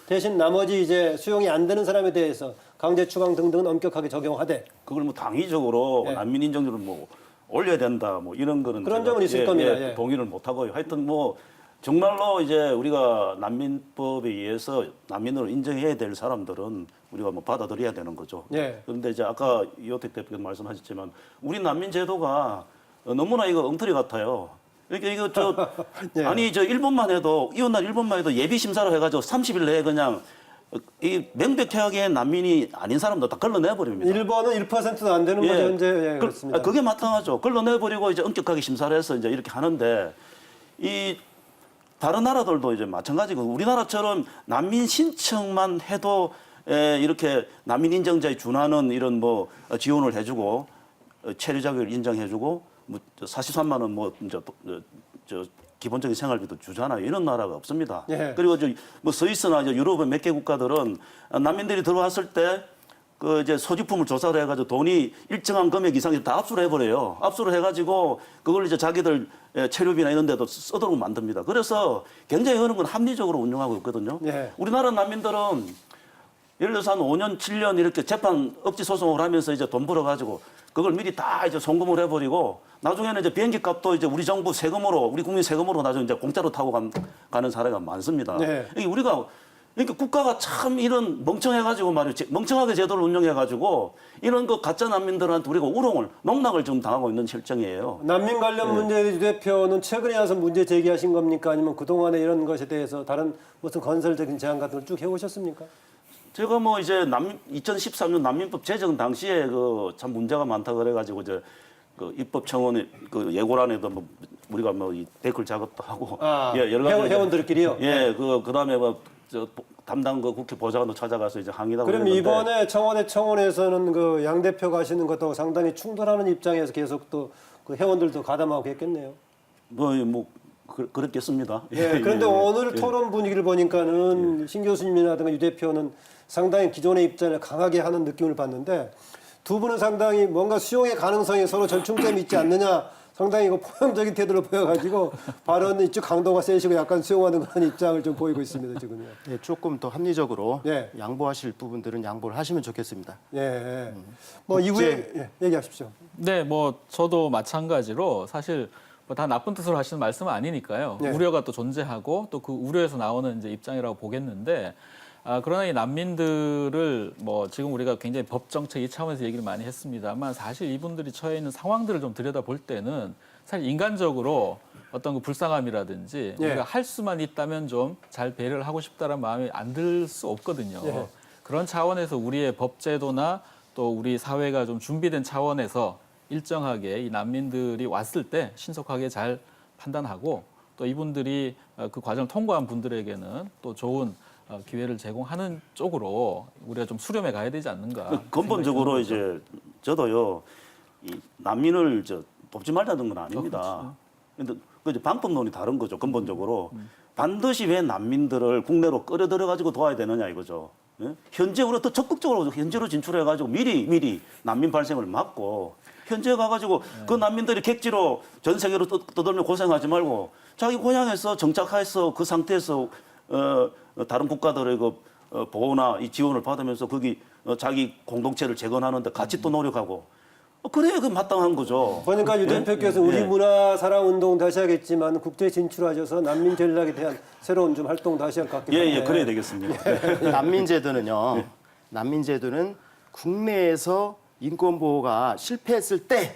대신 나머지 이제 수용이 안 되는 사람에 대해서 강제 추방 등등은 엄격하게 적용하되 그걸 뭐 당위적으로 예. 난민 인정률을 뭐 올려야 된다 뭐 이런 거는 그런 제가 점은 있을 겁니다. 예. 동의를 못 하고요. 하여튼 뭐 정말로 이제 우리가 난민법에 의해서 난민으로 인정해야 될 사람들은 우리가 뭐 받아들여야 되는 거죠. 예. 그런데 이제 아까 이호택 대표께서 말씀하셨지만 우리 난민 제도가 너무나 이거 엉터리 같아요. 그러니까 이거 예. 아니 저 일본만 해도 이혼날 일본만 해도 예비 심사를 해가지고 30일 내에 그냥 이 명백하게 난민이 아닌 사람도 다 걸러내 버립니다. 일본은 1%도 안 되는 거죠 현재. 예, 그렇습니다. 그게 마땅하죠. 걸러내 버리고 이제 엄격하게 심사를 해서 이제 이렇게 하는데 이 다른 나라들도 이제 마찬가지고 우리나라처럼 난민 신청만 해도 이렇게 난민 인정자에 준하는 이런 뭐 지원을 해주고 체류 자격을 인정해주고 뭐 43만 원 뭐 저 기본적인 생활비도 주잖아요. 이런 나라가 없습니다. 예. 그리고 뭐 스위스나 유럽의 몇 개 국가들은 난민들이 들어왔을 때 그 이제 소지품을 조사를 해가지고 돈이 일정한 금액 이상이 다 압수를 해버려요. 압수를 해가지고 그걸 이제 자기들 체류비나 이런 데도 쓰도록 만듭니다. 그래서 굉장히 그런 건 합리적으로 운영하고 있거든요. 예. 우리나라 난민들은 예를 들어서 한 5년, 7년 이렇게 재판 억지 소송을 하면서 이제 돈 벌어가지고 그걸 미리 다 이제 송금을 해버리고 나중에는 이제 비행기 값도 이제 우리 정부 세금으로, 우리 국민 세금으로 나중에 이제 공짜로 타고 가는 사례가 많습니다. 네. 이게 우리가 그러니까 국가가 참 이런 멍청해가지고 말이죠. 멍청하게 제도를 운영해가지고 이런 그 가짜 난민들한테 우리가 우롱을, 농락을 지금 당하고 있는 실정이에요. 난민 관련 문제 유 대표는 최근에 와서 문제 제기하신 겁니까? 아니면 그동안에 이런 것에 대해서 다른 무슨 건설적인 제안 같은 걸 쭉 해오셨습니까? 제가 뭐 이제 2013년 난민법 제정 당시에 그 참 문제가 많다 그래가지고 이제 그 입법청원의 그 예고란에도 뭐 우리가 뭐 이 댓글 작업도 하고 회원들끼리요. 예, 그다음에 뭐 저 담당 그 국회 보좌관도 찾아가서 이제 항의하고 그럼 그랬는데 이번에 청와대 청원에서는 그 양 대표 가시는 것하고 상당히 충돌하는 입장에서 계속 또 그 회원들도 가담하고 했겠네요. 그랬겠습니다. 예, 그런데 오늘 토론 분위기를 보니까는 신 교수님이라든가 유 대표는 상당히 기존의 입장을 강하게 하는 느낌을 받는데 두 분은 상당히 뭔가 수용의 가능성이 서로 절충점이 있지 않느냐 상당히 이거 포용적인 태도를 보여가지고 발언 이쪽 강도가 세시고 약간 수용하는 그런 입장을 좀 보이고 있습니다 지금요. 예, 조금 더 합리적으로 예. 양보하실 부분들은 양보를 하시면 좋겠습니다. 뭐 이후에 얘기하십시오. 네, 뭐 저도 마찬가지로 사실 뭐 다 나쁜 뜻으로 하시는 말씀은 아니니까요. 네. 우려가 또 존재하고 또 그 우려에서 나오는 이제 입장이라고 보겠는데 그러나 이 난민들을 뭐 지금 우리가 굉장히 법 정책 이 차원에서 얘기를 많이 했습니다만 사실 이분들이 처해 있는 상황들을 좀 들여다볼 때는 사실 인간적으로 어떤 그 불쌍함이라든지 예. 우리가 할 수만 있다면 좀 잘 배려를 하고 싶다는 마음이 안 들 수 없거든요. 예. 그런 차원에서 우리의 법제도나 또 우리 사회가 좀 준비된 차원에서 일정하게 이 난민들이 왔을 때 신속하게 잘 판단하고 또 이분들이 그 과정을 통과한 분들에게는 또 좋은 기회를 제공하는 쪽으로 우리가 좀 수렴해 가야 되지 않는가. 근본적으로 이제 저도요 이 난민을 돕지 말자는 건 아닙니다. 근데 그 이제 방법론이 다른 거죠. 근본적으로 반드시 왜 난민들을 국내로 끌어들여 가지고 도와야 되느냐 이거죠. 예? 현재 우리가 더 적극적으로 현재로 진출해 가지고 미리 난민 발생을 막고 현재 가가지고 그 난민들이 객지로 전 세계로 떠돌며 고생하지 말고 자기 고향에서 정착해서 그 상태에서 다른 국가들의 그 보호나 이 지원을 받으면서 거기 자기 공동체를 재건하는데 같이 또 노력하고 그래야 그 마땅한 거죠. 그러니까 유 대표께서 우리 문화 사랑 운동 다시 하겠지만 국제 진출하셔서 난민 전략에 대한 새로운 좀 활동 다시 할 것 같긴 한데. 예, 그래야 되겠습니다. 난민제도는요. 난민제도는 국내에서 인권 보호가 실패했을 때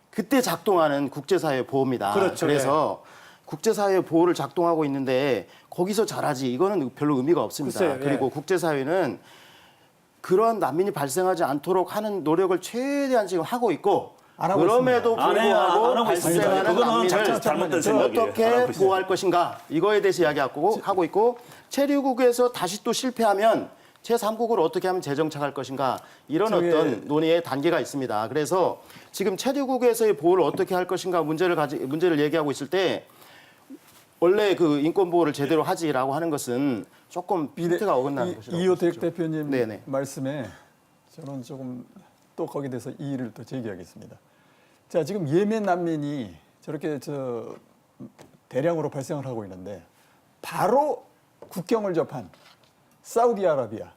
그때 작동하는 국제사회 보호입니다. 그렇죠. 그래서 국제사회 보호를 작동하고 있는데 거기서 잘하지 이거는 별로 의미가 없습니다. 글쎄요, 예. 그리고 국제사회는 그런 난민이 발생하지 않도록 하는 노력을 최대한 지금 하고 있고 안 하고 그럼에도 안 불구하고 하고 있습니다. 발생하는 그거는 난민을 잘못된 생각이에요. 안 어떻게 하고 있어요. 보호할 것인가 이거에 대해서 이야기하고 있고 체류국에서 다시 또 실패하면 제3국으로 어떻게 하면 재정착할 것인가 이런 어떤 논의의 단계가 있습니다. 그래서 지금 체류국에서의 보호를 어떻게 할 것인가 문제를 얘기하고 있을 때 원래 그 인권 보호를 제대로 하지라고 하는 것은 조금 핀트가 어긋나는 것이라고 이호택 보시죠. 대표님 네네. 말씀에 저는 조금 또 거기에 대해서 이의를 또 제기하겠습니다. 자, 지금 예멘 난민이 저렇게 대량으로 발생을 하고 있는데 바로 국경을 접한 사우디아라비아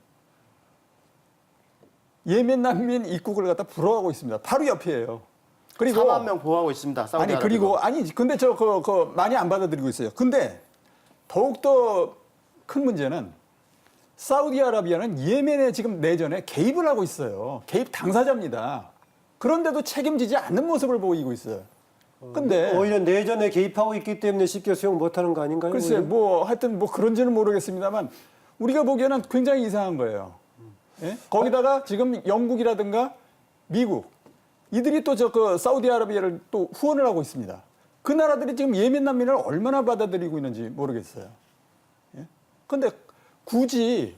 예멘 난민 입국을 갖다 불허하고 있습니다. 바로 옆이에요. 그리고 4만 명 보호하고 있습니다. 근데 많이 안 받아들이고 있어요. 근데 더욱더 큰 문제는 사우디아라비아는 예멘의 지금 내전에 개입을 하고 있어요. 개입 당사자입니다. 그런데도 책임지지 않는 모습을 보이고 있어요. 근데 오히려 내전에 개입하고 있기 때문에 쉽게 수용 못하는 거 아닌가요? 글쎄 하여튼 그런지는 모르겠습니다만 우리가 보기에는 굉장히 이상한 거예요. 예? 거기다가 지금 영국이라든가 미국 이들이 또 사우디아라비아를 또 후원을 하고 있습니다. 그 나라들이 지금 예멘 난민을 얼마나 받아들이고 있는지 모르겠어요. 예? 근데 굳이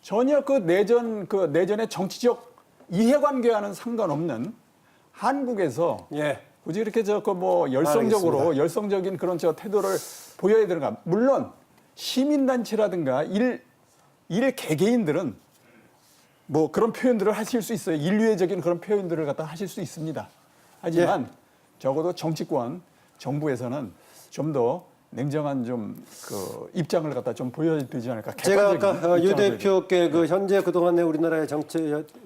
전혀 그 내전의 정치적 이해관계와는 상관없는 한국에서 예. 굳이 이렇게 열성적인 그런 태도를 보여야 되는가? 물론 시민단체라든가 일 개개인들은 뭐 그런 표현들을 하실 수 있어요. 인류애적인 그런 표현들을 갖다 하실 수 있습니다. 하지만 적어도 정치권, 정부에서는 좀 더 냉정한 입장을 갖다 좀 보여야 되지 않을까. 제가 아까 유 대표께 현재 그동안의 우리나라의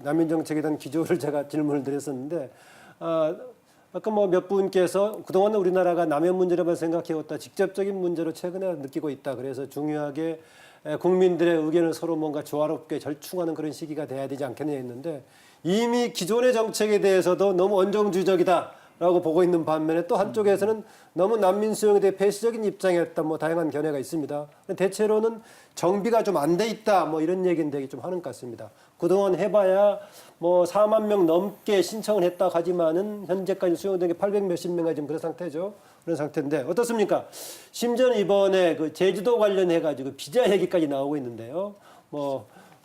난민 정책에 대한 기조를 제가 질문을 드렸었는데 아까 몇 분께서 그동안은 우리나라가 남의 문제로만 생각해왔다. 직접적인 문제로 최근에 느끼고 있다. 그래서 중요하게 국민들의 의견을 서로 뭔가 조화롭게 절충하는 그런 시기가 돼야 되지 않겠냐 했는데 이미 기존의 정책에 대해서도 너무 원정주의적이다라고 보고 있는 반면에 또 한쪽에서는 너무 난민 수용에 대해 폐쇄적인 입장이었다. 다양한 견해가 있습니다. 대체로는 정비가 좀 안 돼 있다. 이런 얘기인데 좀 하는 것 같습니다. 그동안 해봐야 4만 명 넘게 신청을 했다 하지만은 현재까지 수용된 게 800 몇십 명이 지금 그런 상태죠. 그런 상태인데 어떻습니까? 심지어는 이번에 제주도 관련해가지고 비자 얘기까지 나오고 있는데요.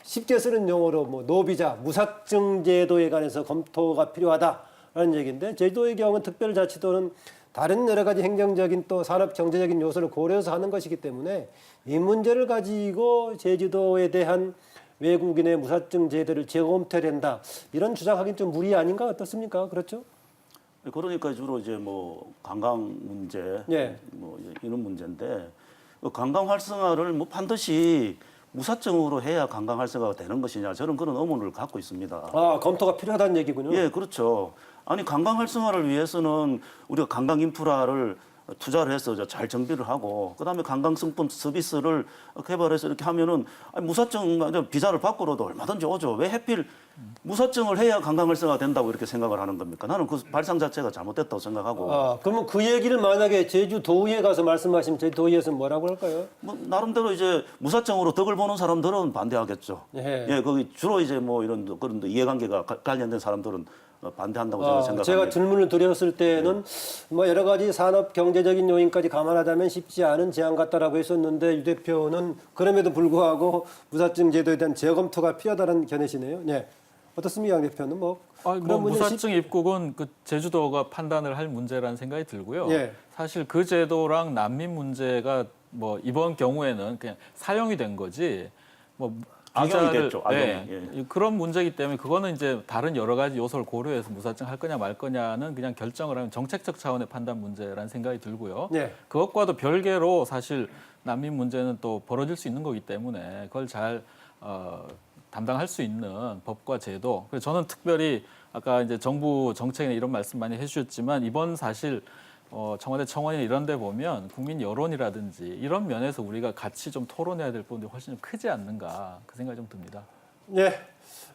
쉽게 쓰는 용어로 노비자, 무사증 제도에 관해서 검토가 필요하다라는 얘기인데 제주도의 경우는 특별자치도는 다른 여러 가지 행정적인 또 산업 경제적인 요소를 고려해서 하는 것이기 때문에 이 문제를 가지고 제주도에 대한 외국인의 무사증 제도를 재검토해야 된다. 이런 주장하기는 좀 무리 아닌가 어떻습니까? 그렇죠? 그러니까 주로 이제 관광 문제, 이런 문제인데 관광 활성화를 반드시 무사증으로 해야 관광 활성화가 되는 것이냐 저는 그런 의문을 갖고 있습니다. 검토가 필요하다는 얘기군요. 예, 그렇죠. 아니 관광 활성화를 위해서는 우리가 관광 인프라를 투자를 해서 잘 정비를 하고 그다음에 관광상품 서비스를 개발해서 이렇게 하면은 무사증 비자를 받고라도 얼마든지 오죠. 왜 하필 무사증을 해야 관광활성화가 된다고 이렇게 생각을 하는 겁니까? 나는 그 발상 자체가 잘못됐다고 생각하고. 그러면 그 얘기를 만약에 제주도의회 가서 말씀하시면 제주도의회에서는 뭐라고 할까요? 뭐 나름대로 이제 무사증으로 덕을 보는 사람들은 반대하겠죠. 예. 거기 주로 이제 뭐 이런 그런 이해관계가 관련된 사람들은 반대한다고 저는 생각합니다. 제가 질문을 드렸을 때는 뭐 여러 가지 산업 경제적인 요인까지 감안하자면 쉽지 않은 제안 같다라고 했었는데 유 대표는 그럼에도 불구하고 무사증 제도에 대한 재검토가 필요하다는 견해시네요. 네. 어떻습니까, 양 대표는 그런 문제 무사증 입국은 그 제주도가 판단을 할 문제라는 생각이 들고요. 예. 사실 그 제도랑 난민 문제가 뭐 이번 경우에는 그냥 사용이 된 거지 뭐 악용이 됐죠. 악용이. 예. 그런 문제이기 때문에 그거는 이제 다른 여러 가지 요소를 고려해서 무사증 할 거냐 말 거냐는 그냥 결정을 하면 정책적 차원의 판단 문제라는 생각이 들고요. 네. 그것과도 별개로 사실 난민 문제는 또 벌어질 수 있는 거기 때문에 그걸 잘 담당할 수 있는 법과 제도. 그래서 저는 특별히 아까 이제 정부 정책이나 이런 말씀 많이 해주셨지만 이번 사실 청와대 청원이나 이런 데 보면 국민 여론이라든지 이런 면에서 우리가 같이 좀 토론해야 될 부분이 훨씬 좀 크지 않는가 그 생각이 좀 듭니다. 네.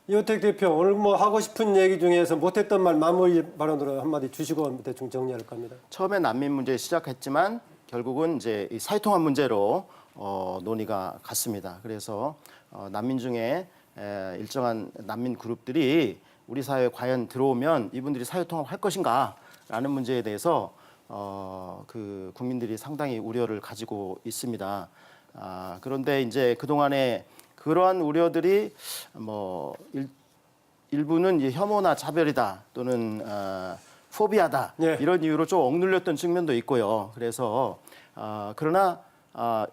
이호택 대표 오늘 뭐 하고 싶은 얘기 중에서 못했던 말 마무리 발언으로 한마디 주시고 대충 정리할까 합니다. 처음에 난민 문제 시작했지만 결국은 이제 이 사회통합 문제로 논의가 갔습니다. 그래서 난민 중에 일정한 난민 그룹들이 우리 사회에 과연 들어오면 이분들이 사회통합할 것인가라는 문제에 대해서 그 국민들이 상당히 우려를 가지고 있습니다. 그런데 이제 그 동안에 그러한 우려들이 뭐 일부는 이제 혐오나 차별이다 또는 포비아다 네. 이런 이유로 좀 억눌렸던 측면도 있고요. 그래서 그러나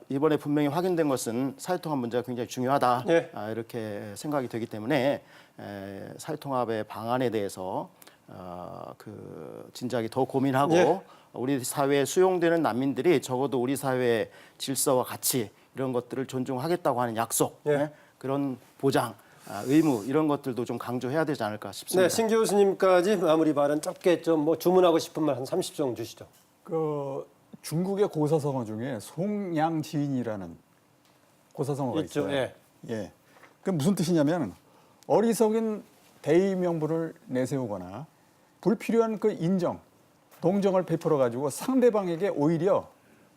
이번에 분명히 확인된 것은 사회통합 문제가 굉장히 중요하다 네. 이렇게 생각이 되기 때문에 사회통합의 방안에 대해서 그 진작에 더 고민하고 네. 우리 사회에 수용되는 난민들이 적어도 우리 사회의 질서와 가치 이런 것들을 존중하겠다고 하는 약속, 네. 그런 보장, 의무 이런 것들도 좀 강조해야 되지 않을까 싶습니다. 네, 신 교수님까지 마무리 발언 짧게 좀 뭐 주문하고 싶은 말 한 30초 정도 주시죠. 그 중국의 고사성어 중에 송양지인이라는 고사성어가 있죠. 있어요. 예. 예. 그 무슨 뜻이냐면 어리석은 대의 명분을 내세우거나 불필요한 그 인정, 동정을 베풀어 가지고 상대방에게 오히려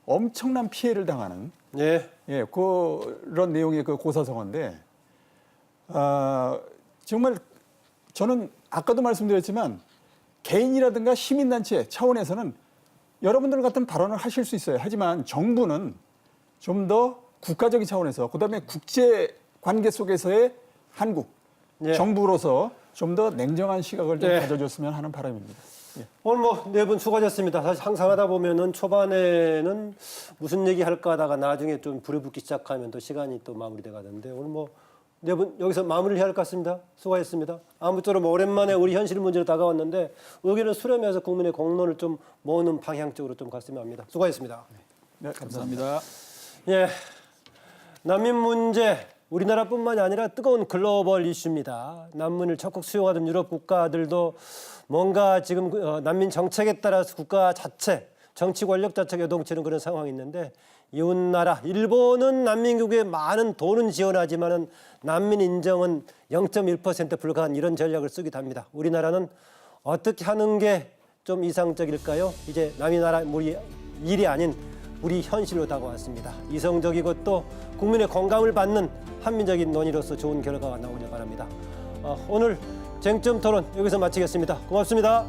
엄청난 피해를 당하는 예. 그런 내용의 그 고사성어인데 정말 저는 아까도 말씀드렸지만 개인이라든가 시민단체 차원에서는 여러분들 같은 발언을 하실 수 있어요. 하지만 정부는 좀 더 국가적인 차원에서 그다음에 국제 관계 속에서의 한국 정부로서 좀 더 냉정한 시각을 좀 가져줬으면 하는 바람입니다. 오늘 뭐 네 분 수고하셨습니다. 사실 항상 하다 보면은 초반에는 무슨 얘기 할까 하다가 나중에 좀 불이 붙기 시작하면 또 시간이 또 마무리돼 가던데 오늘 뭐 네 분 여기서 마무리를 해야 할 것 같습니다. 수고하셨습니다. 아무쪼록 오랜만에 우리 현실 문제로 다가왔는데 의견을 수렴해서 국민의 공론을 좀 모으는 방향 쪽으로 좀 갔으면 합니다. 수고하셨습니다. 네, 감사합니다. 예, 난민 문제 우리나라뿐만이 아니라 뜨거운 글로벌 이슈입니다. 난민을 적극 수용하던 유럽 국가들도 뭔가 지금 난민 정책에 따라서 국가 자체, 정치 권력 자체가 요동치는 그런 상황이 있는데 이웃나라 일본은 난민국에 많은 돈은 지원하지만은 난민 인정은 0.1% 불과한 이런 전략을 쓰기도 합니다. 우리나라는 어떻게 하는 게 좀 이상적일까요? 이제 남의 나라 우리 일이 아닌 우리 현실로 다가왔습니다. 이성적이고 또 국민의 공감을 받는 한민적인 논의로서 좋은 결과가 나오길 바랍니다. 오늘 쟁점 토론 여기서 마치겠습니다. 고맙습니다.